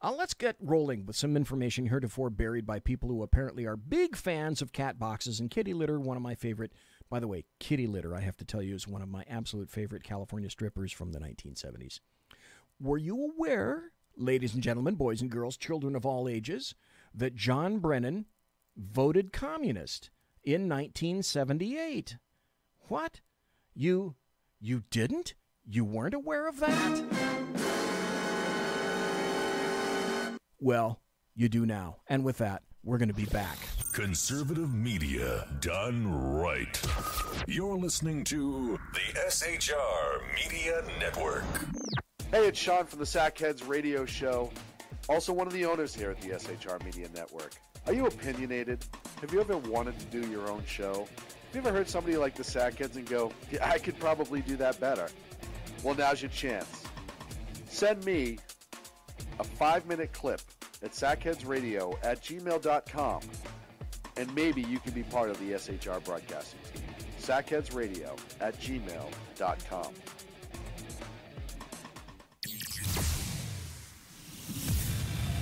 Let's get rolling with some information heretofore buried by people who apparently are big fans of cat boxes and kitty litter. One of my favorite, by the way, kitty litter, I have to tell you, is one of my absolute favorite California strippers from the 1970s. Were you aware, ladies and gentlemen, boys and girls, children of all ages, that John Brennan voted communist in 1978? What? You didn't? You weren't aware of that? Well, you do now. And with that, we're going to be back. Conservative media done right. You're listening to the SHR Media Network. Hey, it's Sean from the Sackheads Radio Show, also one of the owners here at the SHR Media Network. Are you opinionated? Have you ever wanted to do your own show? Have you ever heard somebody like the Sackheads and go, yeah, I could probably do that better? Well, now's your chance. Send me a 5-minute clip at sackheadsradio@gmail.com, and maybe you can be part of the SHR broadcasting team. sackheadsradio@gmail.com.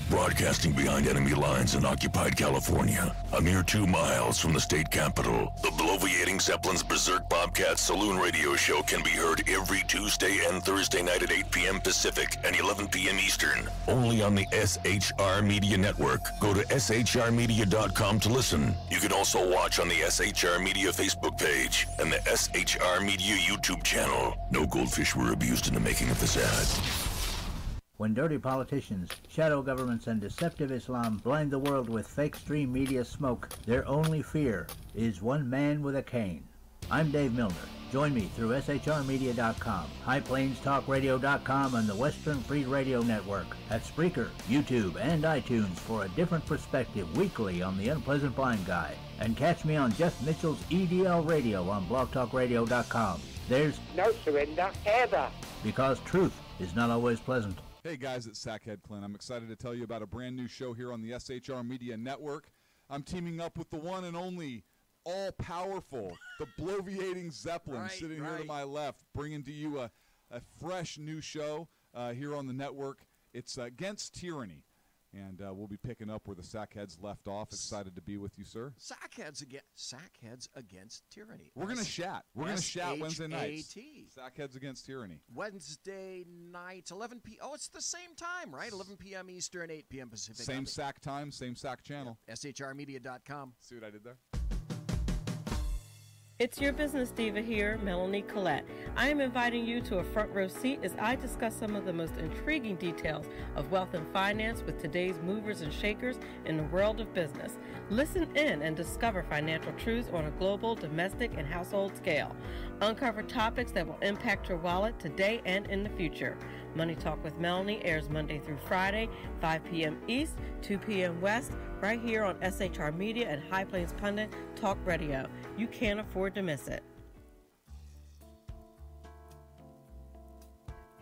Broadcasting behind enemy lines in occupied California, a mere 2 miles from the state capitol, the bloviating Zeppelin's Berserk Bobcat Saloon radio show can be heard every Tuesday and Thursday night at 8 p.m. Pacific and 11 p.m. Eastern, only on the SHR Media Network. Go to shrmedia.com to listen. You can also watch on the SHR Media Facebook page and the SHR Media YouTube channel. No goldfish were abused in the making of this ad. When dirty politicians, shadow governments, and deceptive Islam blind the world with fake stream media smoke, their only fear is one man with a cane. I'm Dave Milner. Join me through shrmedia.com, highplainstalkradio.com, and the Western Free Radio Network at Spreaker, YouTube, and iTunes for a different perspective weekly on the Unpleasant Blind Guy. And catch me on Jeff Mitchell's EDL Radio on blogtalkradio.com. There's no surrender ever, because truth is not always pleasant. Hey guys, it's Sackhead Clint. I'm excited to tell you about a brand new show here on the SHR Media Network. I'm teaming up with the one and only all-powerful, the bloviating Zeppelin, sitting here to my left, bringing to you a fresh new show here on the network. It's Against Tyranny, and we'll be picking up where the Sackheads left off. Excited to be with you, sir. Sackheads Against Tyranny. We're going to chat. We're going to chat Wednesday nights. S-H-A-T. Sackheads Against Tyranny. Wednesday nights, 11 p.m. Oh, it's the same time, right? 11 p.m. Eastern, 8 p.m. Pacific. Same SAC time, same SAC channel. Yep. SHRmedia.com. See what I did there? It's your business diva here, Melanie Collette. I am inviting you to a front row seat as I discuss some of the most intriguing details of wealth and finance with today's movers and shakers in the world of business. Listen in and discover financial truths on a global, domestic, and household scale. Uncover topics that will impact your wallet today and in the future. Money Talk with Melanie airs Monday through Friday, 5 p.m. East, 2 p.m. West, right here on SHR Media and High Plains Pundit Talk Radio. You can't afford to miss it.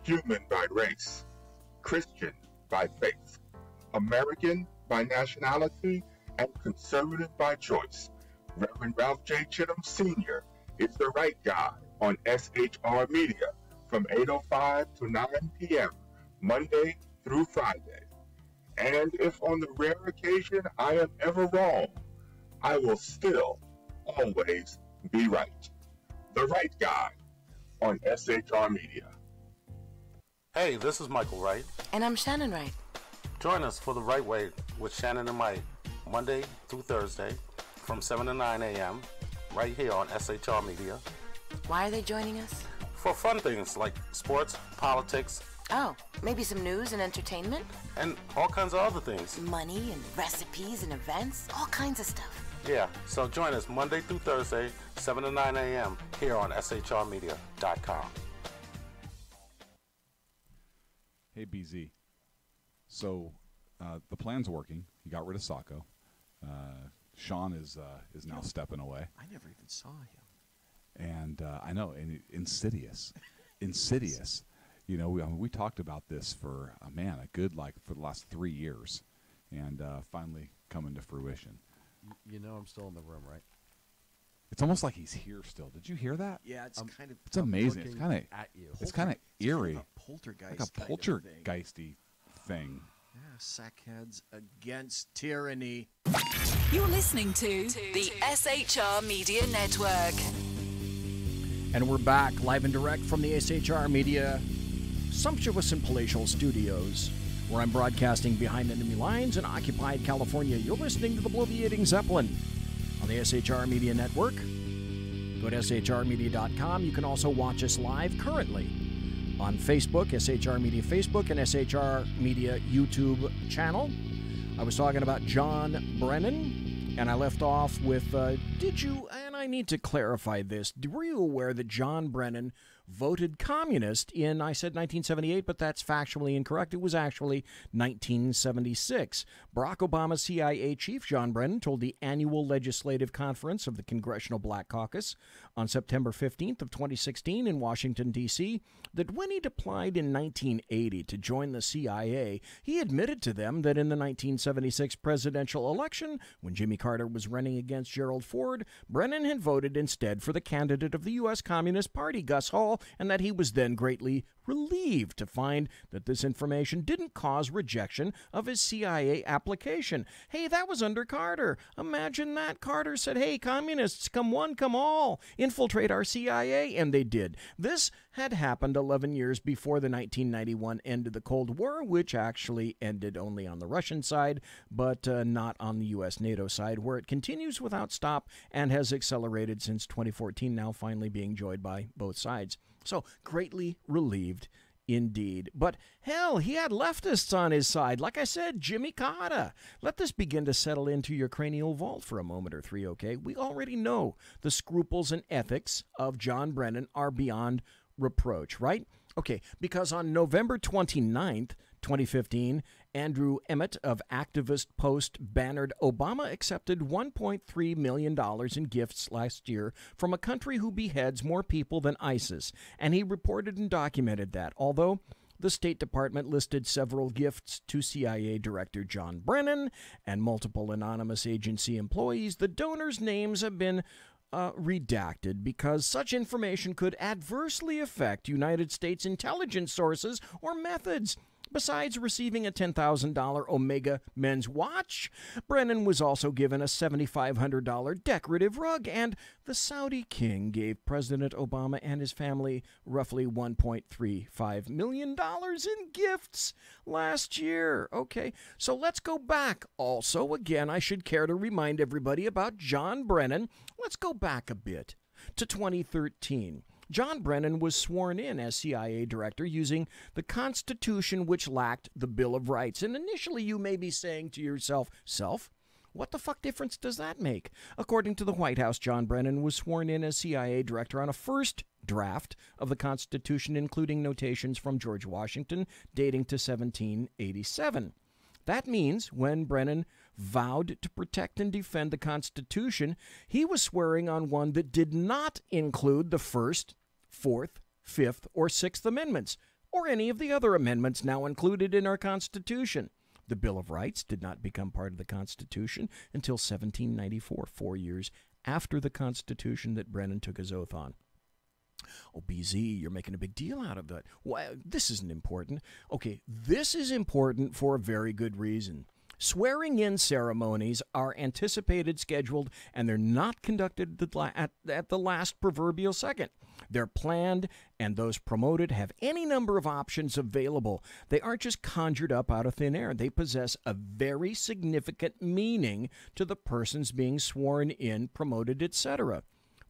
Human by race, Christian by faith, American by nationality, and conservative by choice. Reverend Ralph J. Chittum Sr. is the right guy on SHR Media from 8:05 to 9 p.m. Monday through Friday. And if on the rare occasion I am ever wrong, I will still always be right. The right guy on SHR Media. Hey, this is Michael Wright. And I'm Shannon Wright. Join us for The Right Way with Shannon and Mike, Monday through Thursday from 7 to 9 a.m. right here on SHR Media. Why are they joining us? For fun things like sports, politics. Oh, maybe some news and entertainment? And all kinds of other things. Money and recipes and events, all kinds of stuff. Yeah, so join us Monday through Thursday, 7 to 9 a.m. here on shrmedia.com. Hey, BZ. So the plan's working. He got rid of Sacco. Sean is now stepping away. I never even saw him. And I know, and insidious. Insidious. You know, we talked about this for, for the last 3 years, and finally coming to fruition. You know I'm still in the room, right? It's almost like he's here still. Did you hear that? Yeah, it's kind of. It's amazing. It's kind of at you. It's kind of eerie. Kind of a poltergeist. Like a poltergeisty thing. Yeah, sackheads against tyranny. You're listening to the SHR Media Network. And we're back live and direct from the SHR Media sumptuous and palatial studios, where I'm broadcasting behind enemy lines in occupied California. You're listening to the bloviating Zeppelin on the SHR Media Network. Go to shrmedia.com. You can also watch us live currently on Facebook, SHR Media Facebook, and SHR Media YouTube channel. I was talking about John Brennan, and I left off with, did you, and I need to clarify this, were you aware that John Brennan voted communist in, I said 1978, but that's factually incorrect. It was actually 1976. Barack Obama's CIA chief, John Brennan, told the annual legislative conference of the Congressional Black Caucus on September 15th of 2016 in Washington, D.C., that when he applied in 1980 to join the CIA, he admitted to them that in the 1976 presidential election, when Jimmy Carter was running against Gerald Ford, Brennan had voted instead for the candidate of the U.S. Communist Party, Gus Hall, and that he was then greatly relieved to find that this information didn't cause rejection of his CIA application. Hey, that was under Carter. Imagine that. Carter said, hey, communists, come one, come all, infiltrate our CIA, and they did. This had happened 11 years before the 1991 end of the Cold War, which actually ended only on the Russian side, but not on the U.S. NATO side, where it continues without stop and has accelerated since 2014, now finally being joined by both sides. So, greatly relieved indeed. But, hell, he had leftists on his side. Like I said, Jimmy Carter. Let this begin to settle into your cranial vault for a moment or three, okay? We already know the scruples and ethics of John Brennan are beyond reproach, right? Okay, because on November 29th, 2015, Andrew Emmett of Activist Post bannered Obama accepted $1.3 million in gifts last year from a country who beheads more people than ISIS, and he reported and documented that, although the State Department listed several gifts to CIA Director John Brennan and multiple anonymous agency employees. The donors' names have been redacted because such information could adversely affect United States intelligence sources or methods. Besides receiving a $10,000 Omega men's watch, Brennan was also given a $7,500 decorative rug, and the Saudi king gave President Obama and his family roughly $1.35 million in gifts last year. Okay, so let's go back. Also, again, I should care to remind everybody about John Brennan. Let's go back a bit to 2013. John Brennan was sworn in as CIA director using the Constitution, which lacked the Bill of Rights. And initially you may be saying to yourself, what the fuck difference does that make? According to the White House, John Brennan was sworn in as CIA director on a first draft of the Constitution, including notations from George Washington dating to 1787. That means when Brennan vowed to protect and defend the Constitution, he was swearing on one that did not include the First, Fourth, Fifth, or Sixth Amendments, or any of the other amendments now included in our Constitution. The Bill of Rights did not become part of the Constitution until 1794, 4 years after the Constitution that Brennan took his oath on. Oh, BZ, you're making a big deal out of that. Well, this isn't important. Okay, this is important for a very good reason. Swearing-in ceremonies are anticipated, scheduled, and they're not conducted at the last proverbial second. They're planned, and those promoted have any number of options available. They aren't just conjured up out of thin air. They possess a very significant meaning to the persons being sworn in, promoted, etc.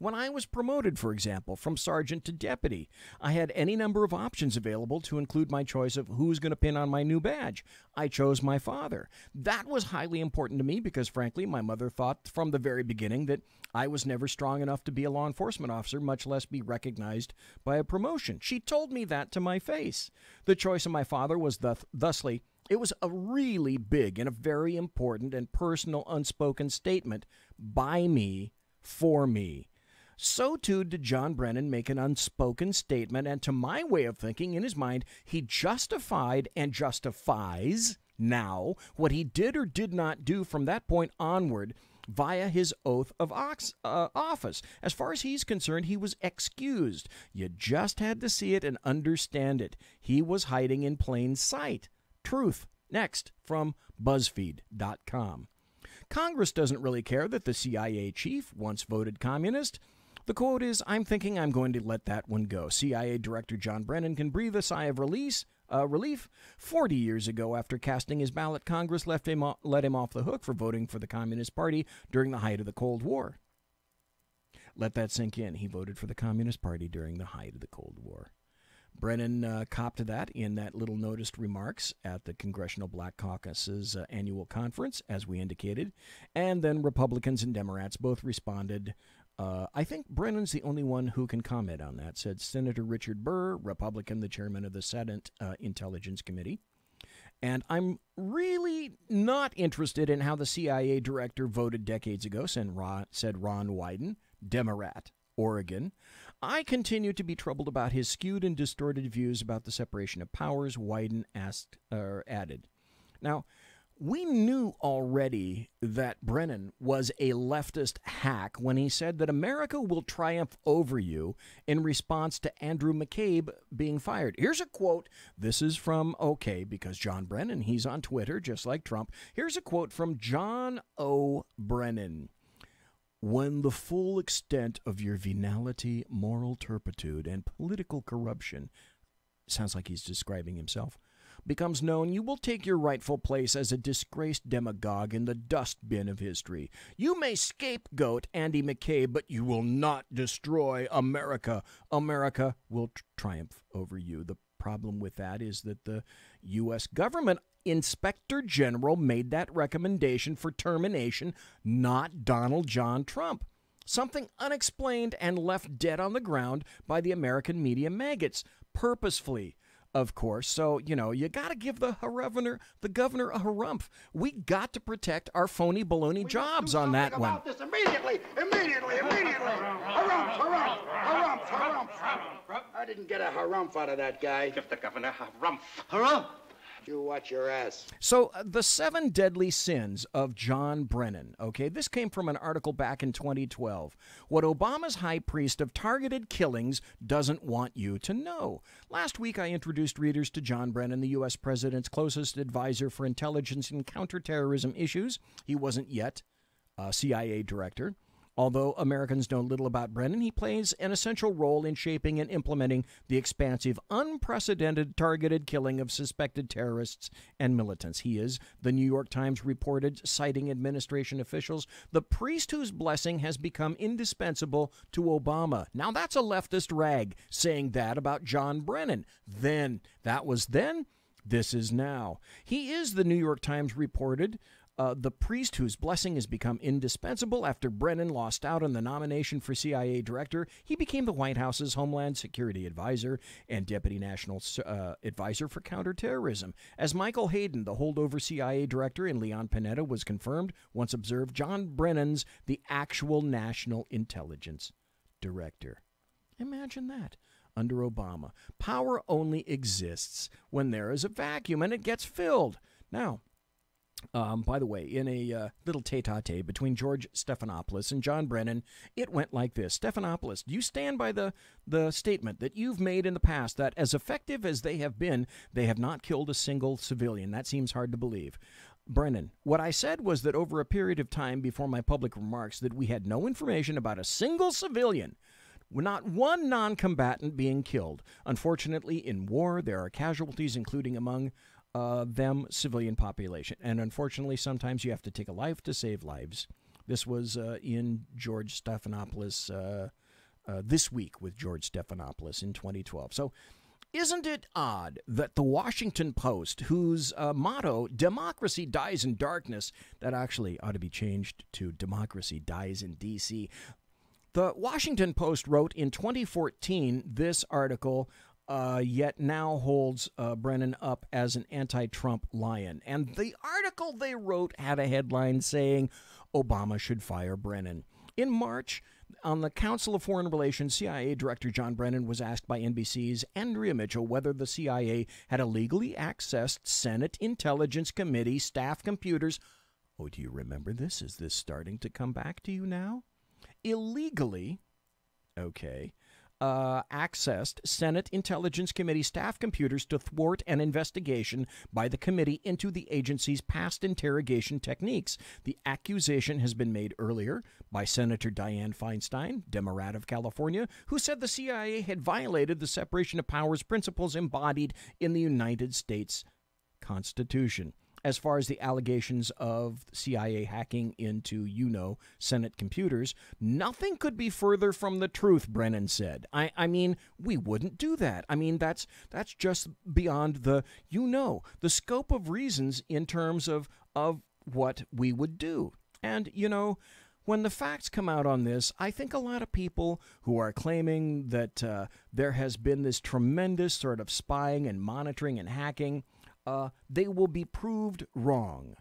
When I was promoted, for example, from sergeant to deputy, I had any number of options available to include my choice of who's going to pin on my new badge. I chose my father. That was highly important to me because, frankly, my mother thought from the very beginning that I was never strong enough to be a law enforcement officer, much less be recognized by a promotion. She told me that to my face. The choice of my father was thusly, it was a really big and a very important and personal unspoken statement by me, for me. So too did John Brennan make an unspoken statement, and to my way of thinking, in his mind, he justified and justifies now what he did or did not do from that point onward via his oath of office. As far as he's concerned, he was excused. You just had to see it and understand it. He was hiding in plain sight. Truth. Next, from BuzzFeed.com. Congress doesn't really care that the CIA chief once voted communist. The quote is, "I'm thinking I'm going to let that one go." CIA Director John Brennan can breathe a sigh of relief. 40 years ago, after casting his ballot, Congress let him off the hook for voting for the Communist Party during the height of the Cold War. Let that sink in. He voted for the Communist Party during the height of the Cold War. Brennan copped that in that little noticed remarks at the Congressional Black Caucus's annual conference, as we indicated, and then Republicans and Democrats both responded. I think Brennan's the only one who can comment on that, said Senator Richard Burr, Republican, the chairman of the Senate Intelligence Committee. And I'm really not interested in how the CIA director voted decades ago, said Ron Wyden, Democrat, Oregon. I continue to be troubled about his skewed and distorted views about the separation of powers, Wyden added. Now, we knew already that Brennan was a leftist hack when he said that America will triumph over you in response to Andrew McCabe being fired. Here's a quote. This is from, because John Brennan, he's on Twitter just like Trump. Here's a quote from John O. Brennan. "When the full extent of your venality, moral turpitude, and political corruption," sounds like he's describing himself, "becomes known, you will take your rightful place as a disgraced demagogue in the dustbin of history. You may scapegoat Andy McCabe, but you will not destroy America. America will triumph over you." The problem with that is that the U.S. government Inspector General made that recommendation for termination, not Donald John Trump. Something unexplained and left dead on the ground by the American media maggots, purposefully, of course. So, you got to give the governor a harumph. We got to protect our phony baloney jobs on that one. About this immediately. Harumph, harumph, harumph, harumph. I didn't get a harumph out of that guy. Give the governor harumph. Harumph. You watch your ass. So the 7 deadly sins of John Brennan, this came from an article back in 2012. What Obama's high priest of targeted killings doesn't want you to know. Last week, I introduced readers to John Brennan, the U.S. president's closest advisor for intelligence and counterterrorism issues. He wasn't yet CIA director. Although Americans know little about Brennan, he plays an essential role in shaping and implementing the expansive, unprecedented targeted killing of suspected terrorists and militants. He is, the New York Times reported, citing administration officials, the priest whose blessing has become indispensable to Obama. Now that's a leftist rag saying that about John Brennan. That was then, this is now. He is, the New York Times reported, the priest whose blessing has become indispensable. After Brennan lost out on the nomination for CIA director, he became the White House's Homeland Security Advisor and Deputy National Advisor for Counterterrorism. As Michael Hayden, the holdover CIA director, and Leon Panetta was confirmed, once observed, John Brennan's the actual National Intelligence Director. Imagine that. Under Obama, power only exists when there is a vacuum, and it gets filled. Now, by the way, in a little tete-a-tete between George Stephanopoulos and John Brennan, it went like this. Stephanopoulos, do you stand by the statement that you've made in the past that as effective as they have been, they have not killed a single civilian? That seems hard to believe. Brennan, what I said was that over a period of time before my public remarks that we had no information about a single civilian, not one non-combatant being killed. Unfortunately, in war, there are casualties, including among them civilian population. And unfortunately, sometimes you have to take a life to save lives. This was in George Stephanopoulos, This Week with George Stephanopoulos in 2012. So isn't it odd that the Washington Post, whose motto, democracy dies in darkness, that actually ought to be changed to democracy dies in D.C., the Washington Post wrote in 2014 this article, yet now holds Brennan up as an anti-Trump lion. And the article they wrote had a headline saying, Obama should fire Brennan. In March, on the Council of Foreign Relations, CIA Director John Brennan was asked by NBC's Andrea Mitchell whether the CIA had illegally accessed Senate Intelligence Committee staff computers. Oh, do you remember this? Is this starting to come back to you now? Illegally, accessed Senate Intelligence Committee staff computers to thwart an investigation by the committee into the agency's past interrogation techniques. The accusation has been made earlier by Senator Dianne Feinstein, Democrat of California, who said the CIA had violated the separation of powers principles embodied in the United States Constitution. As far as the allegations of CIA hacking into, Senate computers, nothing could be further from the truth, Brennan said. I mean, we wouldn't do that. I mean, that's just beyond the, the scope of reasons in terms of what we would do. And, when the facts come out on this, I think a lot of people who are claiming that there has been this tremendous sort of spying and monitoring and hacking, they will be proved wrong.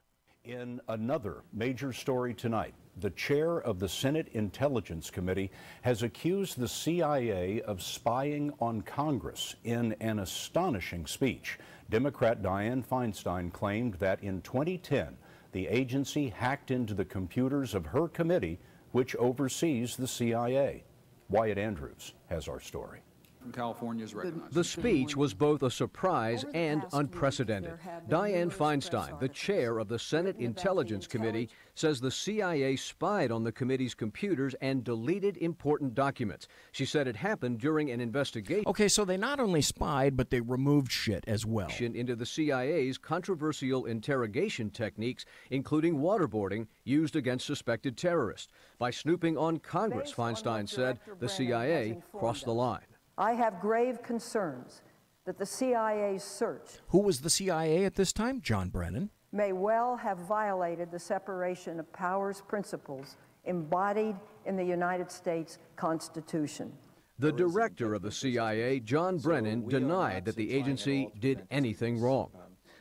In another major story tonight, the chair of the Senate Intelligence Committee has accused the CIA of spying on Congress in an astonishing speech. Democrat Dianne Feinstein claimed that in 2010, the agency hacked into the computers of her committee, which oversees the CIA. Wyatt Andrews has our story. From California is recognized. The speech was both a surprise and unprecedented. Dianne Feinstein, the chair of the Senate Intelligence Committee, says the CIA spied on the committee's computers and deleted important documents. She said it happened during an investigation. Okay, so they not only spied, but they removed shit as well. Into the CIA's controversial interrogation techniques, including waterboarding used against suspected terrorists. By snooping on Congress, Feinstein said the CIA crossed the line. I have grave concerns that the CIA's search... Who was the CIA at this time? John Brennan. ...may well have violated the separation of powers principles embodied in the United States Constitution. The director of the CIA, John Brennan, denied that the agency did anything wrong.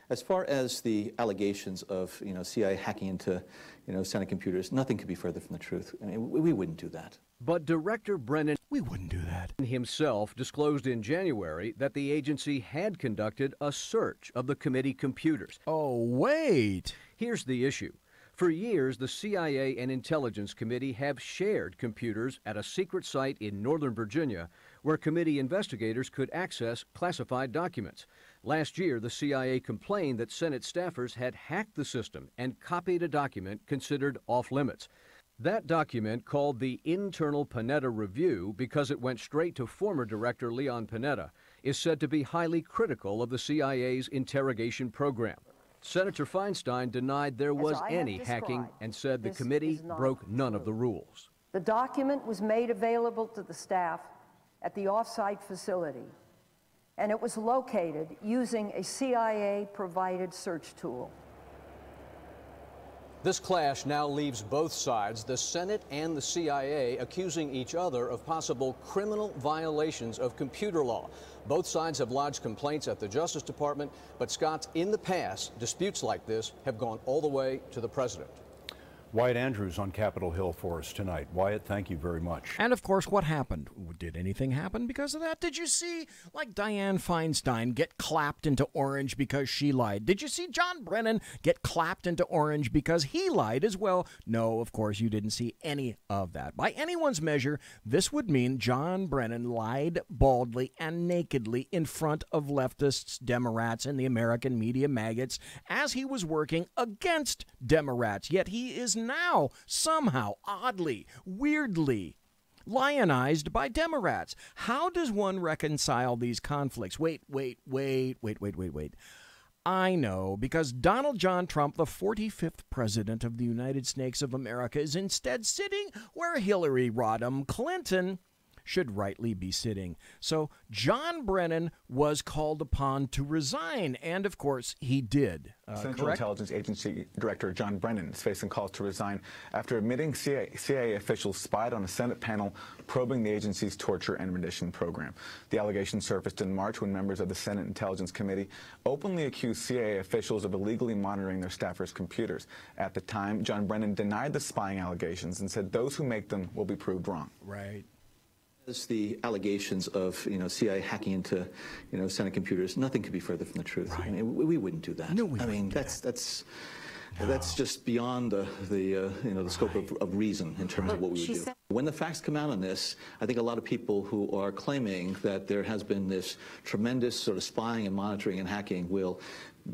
As far as the allegations of, CIA hacking into, Senate computers, nothing could be further from the truth. I mean, we wouldn't do that. But Director Brennan we wouldn't do that. Himself disclosed in January that the agency had conducted a search of the committee computers. Oh, wait. Here's the issue. For years, the CIA and Intelligence Committee have shared computers at a secret site in Northern Virginia where committee investigators could access classified documents. Last year, the CIA complained that Senate staffers had hacked the system and copied a document considered off-limits. That document, called the Internal Panetta Review because it went straight to former Director Leon Panetta, is said to be highly critical of the CIA's interrogation program. Senator Feinstein denied there was any hacking and said the committee broke none of the rules. The document was made available to the staff at the off-site facility, and it was located using a CIA-provided search tool. This clash now leaves both sides, the Senate and the CIA, accusing each other of possible criminal violations of computer law. Both sides have lodged complaints at the Justice Department, but Scott, in the past, disputes like this have gone all the way to the president. Wyatt Andrews on Capitol Hill for us tonight. Wyatt, thank you very much. And of course, what happened? Did anything happen because of that? Did you see, Dianne Feinstein get clapped into orange because she lied? Did you see John Brennan get clapped into orange because he lied as well? No, of course, you didn't see any of that. By anyone's measure, this would mean John Brennan lied baldly and nakedly in front of leftists, Democrats, and the American media maggots as he was working against Democrats. Yet he is now somehow, oddly, weirdly lionized by Democrats. How does one reconcile these conflicts? Wait. I know, because Donald John Trump, the 45th president of the United States of America, is instead sitting where Hillary Rodham Clinton should rightly be sitting. So John Brennan was called upon to resign, and of course he did. Central Intelligence Agency Director John Brennan is facing calls to resign after admitting CIA officials spied on a Senate panel probing the agency's torture and rendition program. The allegation surfaced in March when members of the Senate Intelligence Committee openly accused CIA officials of illegally monitoring their staffers' computers. At the time, John Brennan denied the spying allegations and said those who make them will be proved wrong. Right. The allegations of CIA hacking into Senate computers, nothing could be further from the truth. Right. I mean, we wouldn't do that. No, we wouldn't mean, do that's just beyond the scope of reason in terms of what we would do. When the facts come out on this, I think a lot of people who are claiming that there has been this tremendous sort of spying and monitoring and hacking will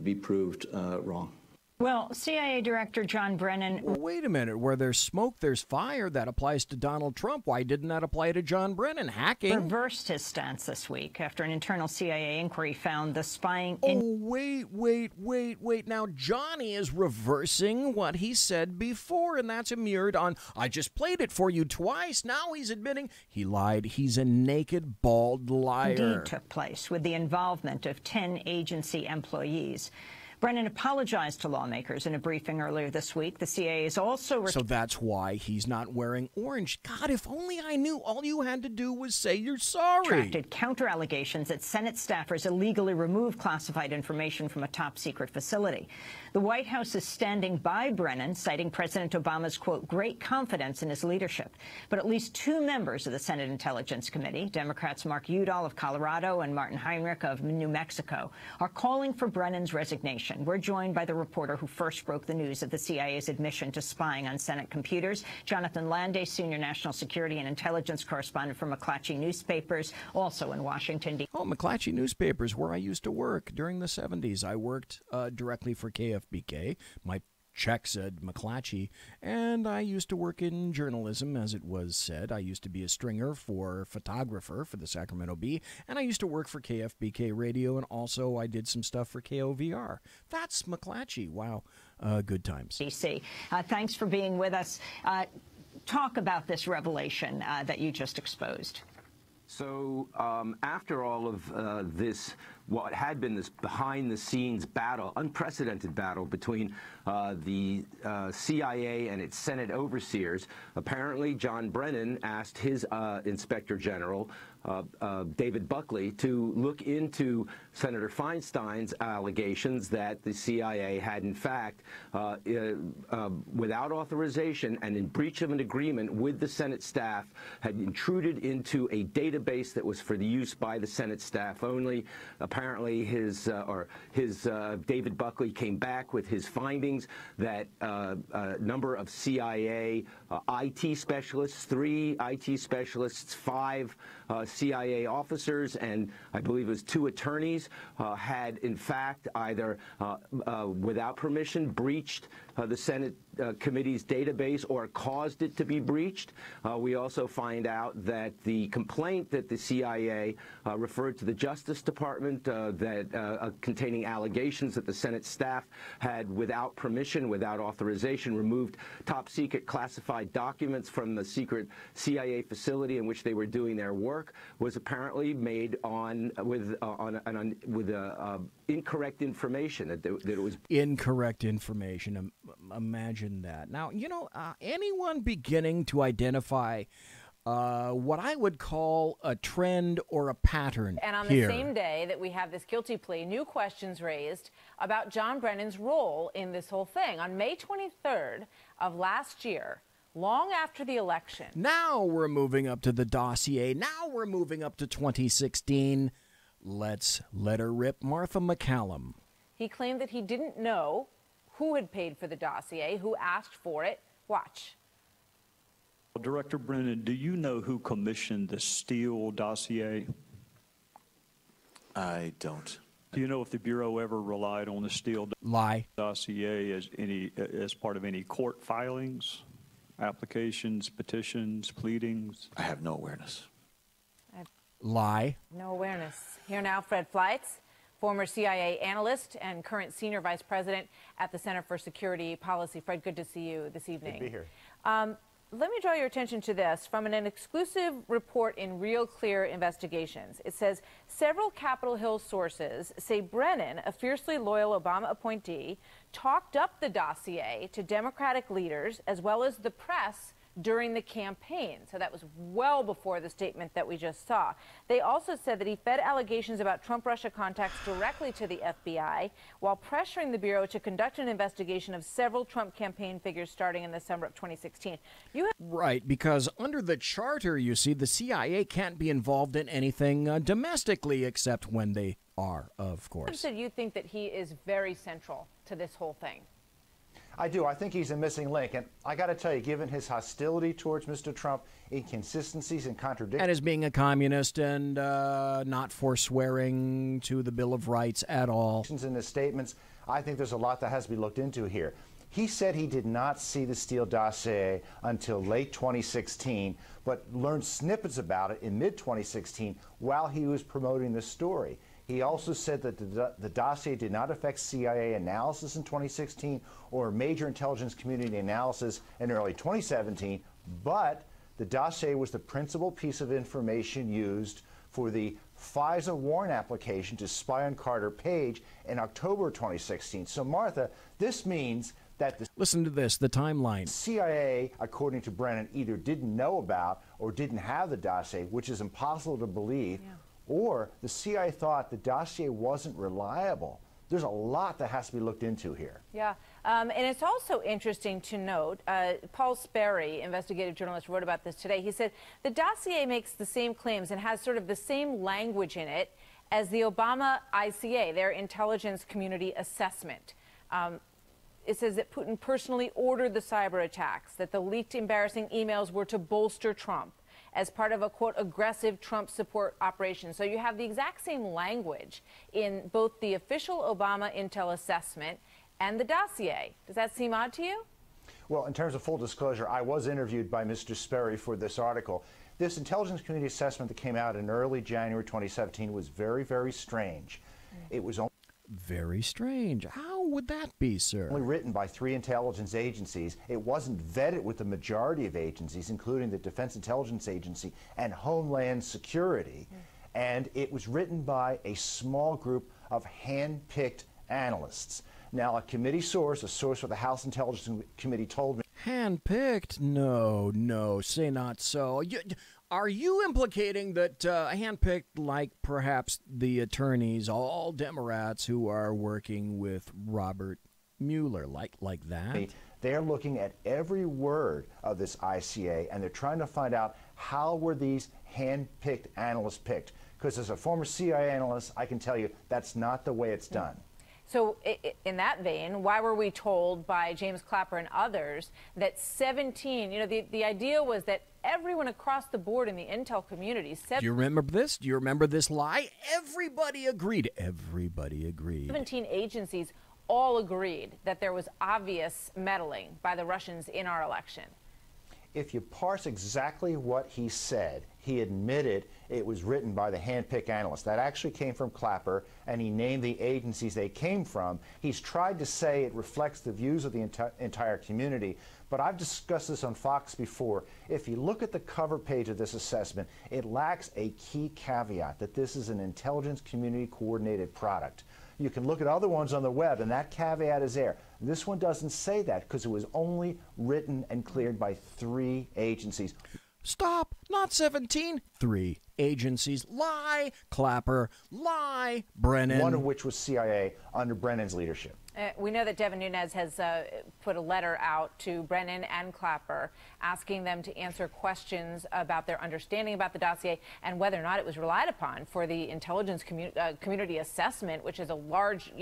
be proved wrong. Well, CIA Director John Brennan... Well, wait a minute. Where there's smoke, there's fire. That applies to Donald Trump. Why didn't that apply to John Brennan? Hacking. Reversed his stance this week after an internal CIA inquiry found the spying... Wait. Now, Johnny is reversing what he said before, and that's immured on, I just played it for you twice. Now he's admitting he lied. He's a naked, bald liar. Indeed took place with the involvement of 10 agency employees. Brennan apologized to lawmakers in a briefing earlier this week. The CIA is also... So that's why he's not wearing orange. God, if only I knew. All you had to do was say you're sorry. Retracted counter-allegations that Senate staffers illegally removed classified information from a top-secret facility. The White House is standing by Brennan, citing President Obama's, quote, great confidence in his leadership. But at least 2 members of the Senate Intelligence Committee, Democrats Mark Udall of Colorado and Martin Heinrich of New Mexico, are calling for Brennan's resignation. We're joined by the reporter who first broke the news of the CIA's admission to spying on Senate computers, Jonathan Landay, senior national security and intelligence correspondent for McClatchy Newspapers, also in Washington, D.C. Oh, McClatchy Newspapers, where I used to work during the 70s. I worked directly for KFBK. My check said McClatchy, and I used to work in journalism, as it was said. I used to be a stringer photographer for the Sacramento Bee, and I used to work for KFBK Radio, and also I did some stuff for KOVR. That's McClatchy. Wow, good times. DC. Thanks for being with us. Talk about this revelation that you just exposed. So after all of this, what had been this behind-the-scenes battle, unprecedented battle between the CIA and its Senate overseers, apparently John Brennan asked his Inspector General, David Buckley, to look into Senator Feinstein's allegations that the CIA had, in fact, without authorization and in breach of an agreement with the Senate staff, had intruded into a database that was for the use by the Senate staff only. Apparently, David Buckley came back with his findings that a number of CIA IT specialists, 3 IT specialists, 5 CIA officers, and I believe it was 2 attorneys, had in fact either without permission breached the Senate committee's database or caused it to be breached. We also find out that the complaint that the CIA referred to the Justice Department containing allegations that the Senate staff had, without permission, without authorization, removed top-secret classified documents from the secret CIA facility in which they were doing their work, was apparently made with incorrect information, that it was incorrect information. Imagine that. Now, anyone beginning to identify what I would call a trend or a pattern And on here. the same day that we have this guilty plea, new questions raised about John Brennan's role in this whole thing. On May 23rd of last year, long after the election. Now we're moving up to the dossier. Now we're moving up to 2016. Let's let her rip, Martha McCallum. He claimed that he didn't know who had paid for the dossier, who asked for it. Watch. Director Brennan, do you know who commissioned the Steele dossier? I don't. Do you know if the Bureau ever relied on the Steele dossier as part of any court filings, applications, petitions, pleadings? I have no awareness. Lie. No awareness. Here now, Fred Fleitz, former CIA analyst and current senior vice president at the Center for Security Policy. Fred, good to see you this evening. Good to be here. Let me draw your attention to this from an exclusive report in Real Clear Investigations. It says several Capitol Hill sources say Brennan, a fiercely loyal Obama appointee, talked up the dossier to Democratic leaders as well as the press during the campaign. So that was well before the statement that we just saw. They also said that he fed allegations about Trump-Russia contacts directly to the FBI while pressuring the Bureau to conduct an investigation of several Trump campaign figures starting in the summer of 2016. Right, because under the charter, you see, the CIA can't be involved in anything domestically except when they are, of course. So you think that he is very central to this whole thing? I do. I think he's a missing link. And I got to tell you, given his hostility towards Mr. Trump, inconsistencies and contradictions. And as being a communist and not forswearing to the Bill of Rights at all. In his statements, I think there's a lot that has to be looked into here. He said he did not see the Steele dossier until late 2016, but learned snippets about it in mid-2016 while he was promoting the story. He also said that the dossier did not affect CIA analysis in 2016 or major intelligence community analysis in early 2017, but the dossier was the principal piece of information used for the FISA warrant application to spy on Carter Page in October 2016. So, Martha, this means that the Listen to this, the timeline. CIA, according to Brennan, either didn't know about or didn't have the dossier, which is impossible to believe, or the CIA thought the dossier wasn't reliable. There's a lot that has to be looked into here. Yeah, and it's also interesting to note, Paul Sperry, investigative journalist, wrote about this today. He said the dossier makes the same claims and has sort of the same language in it as the Obama ICA, their intelligence community assessment. It says that Putin personally ordered the cyber attacks, that the leaked embarrassing emails were to bolster Trump as part of a, quote, aggressive Trump support operation. So you have the exact same language in both the official Obama intel assessment and the dossier. Does that seem odd to you? Well, in terms of full disclosure, I was interviewed by Mr. Sperry for this article. This intelligence community assessment that came out in early January 2017 was very, very strange. It was only very strange. How would that be, sir? Only written by 3 intelligence agencies. It wasn't vetted with the majority of agencies, including the Defense Intelligence Agency and Homeland Security. And it was written by a small group of hand-picked analysts. Now, a committee source, a source for the House Intelligence Committee told me... Hand-picked? No, say not so. Are you implicating that hand-picked, like perhaps the attorneys, all Democrats who are working with Robert Mueller, like that? They're looking at every word of this ICA, and they're trying to find out how were these hand-picked analysts picked. Because as a former CIA analyst, I can tell you that's not the way it's done. So in that vein, why were we told by James Clapper and others that 17, the idea was that everyone across the board in the intel community... Do you remember this? Do you remember this lie? Everybody agreed. Everybody agreed. 17 agencies all agreed that there was obvious meddling by the Russians in our election. If you parse exactly what he said, he admitted it was written by the hand-picked analysts. That actually came from Clapper, and he named the agencies they came from. He's tried to say it reflects the views of the entire community, but I've discussed this on Fox before. If you look at the cover page of this assessment, it lacks a key caveat that this is an intelligence community coordinated product. You can look at other ones on the web, and that caveat is there. This one doesn't say that because it was only written and cleared by 3 agencies. Stop! Not 17. 3 agencies. Lie, Clapper. Lie, Brennan. One of which was CIA under Brennan's leadership. We know that Devin Nunes has put a letter out to Brennan and Clapper asking them to answer questions about their understanding about the dossier and whether or not it was relied upon for the intelligence community assessment, which is a large,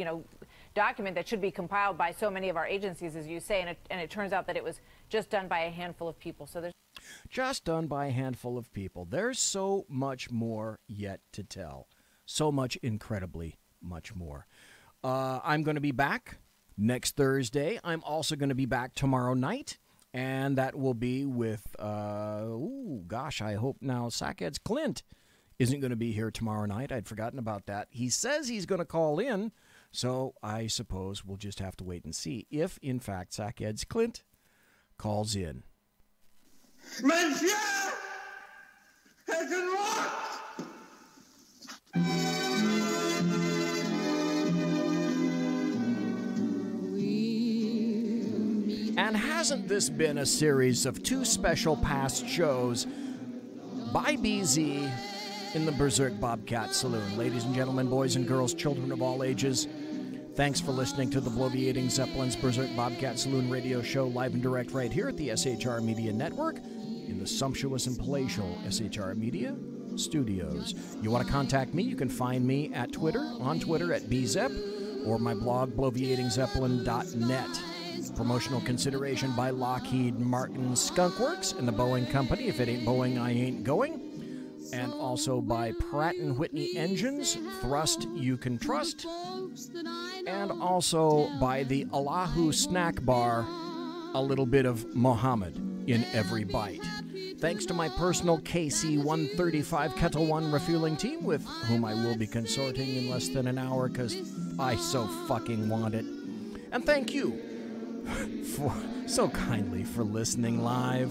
document that should be compiled by so many of our agencies, as you say, and it turns out that it was just done by a handful of people. So there's just done by a handful of people. There's so much more yet to tell. So much, incredibly much more. I'm going to be back next Thursday. I'm also going to be back tomorrow night, and that will be with, I hope now, Sackhead's Clint isn't going to be here tomorrow night. I'd forgotten about that. He says he's going to call in, so I suppose we'll just have to wait and see if, in fact, Sackheads Clint calls in. Monsieur has unlocked! And hasn't this been a series of 2 special past shows by BZ in the Berserk Bobcat Saloon? Ladies and gentlemen, boys and girls, children of all ages, thanks for listening to the Bloviating Zeppelin's Berserk Bobcat Saloon radio show live and direct right here at the SHR Media Network in the sumptuous and palatial SHR Media Studios. You want to contact me, you can find me at Twitter, on Twitter at bzep, or my blog, bloviatingzeppelin.net. Promotional consideration by Lockheed Martin Skunkworks and the Boeing Company. If it ain't Boeing, I ain't going. And also by Pratt & Whitney Engines, Thrust You Can Trust. And also by the Allahu Snack Bar, a little bit of Mohammed in every bite. Thanks to my personal KC-135 Kettle One refueling team, with whom I will be consorting in less than an hour because I so fucking want it. And thank you so kindly for listening live.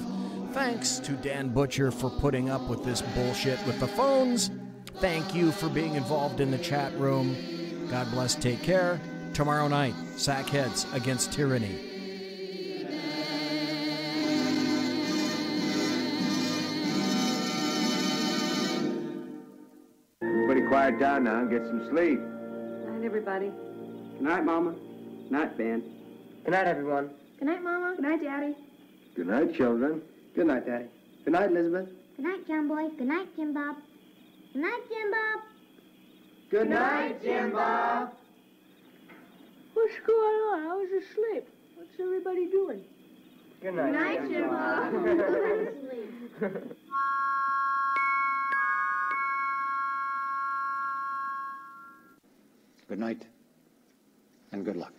Thanks to Dan Butcher for putting up with this bullshit with the phones. Thank you for being involved in the chat room. God bless, take care. Tomorrow night, Sackheads Against Tyranny. Everybody quiet down now and get some sleep. Night, everybody. Good night, Mama. Night, Ben. Good night, everyone. Good night, Mama. Good night, Daddy. Good night, children. Good night, Daddy. Good night, Elizabeth. Good night, John Boy. Good night, Jim Bob. Good night, Jim Bob. Good night, Jim Bob. What's going on? I was asleep. What's everybody doing? Good night, Jim Bob. Good night, and good luck.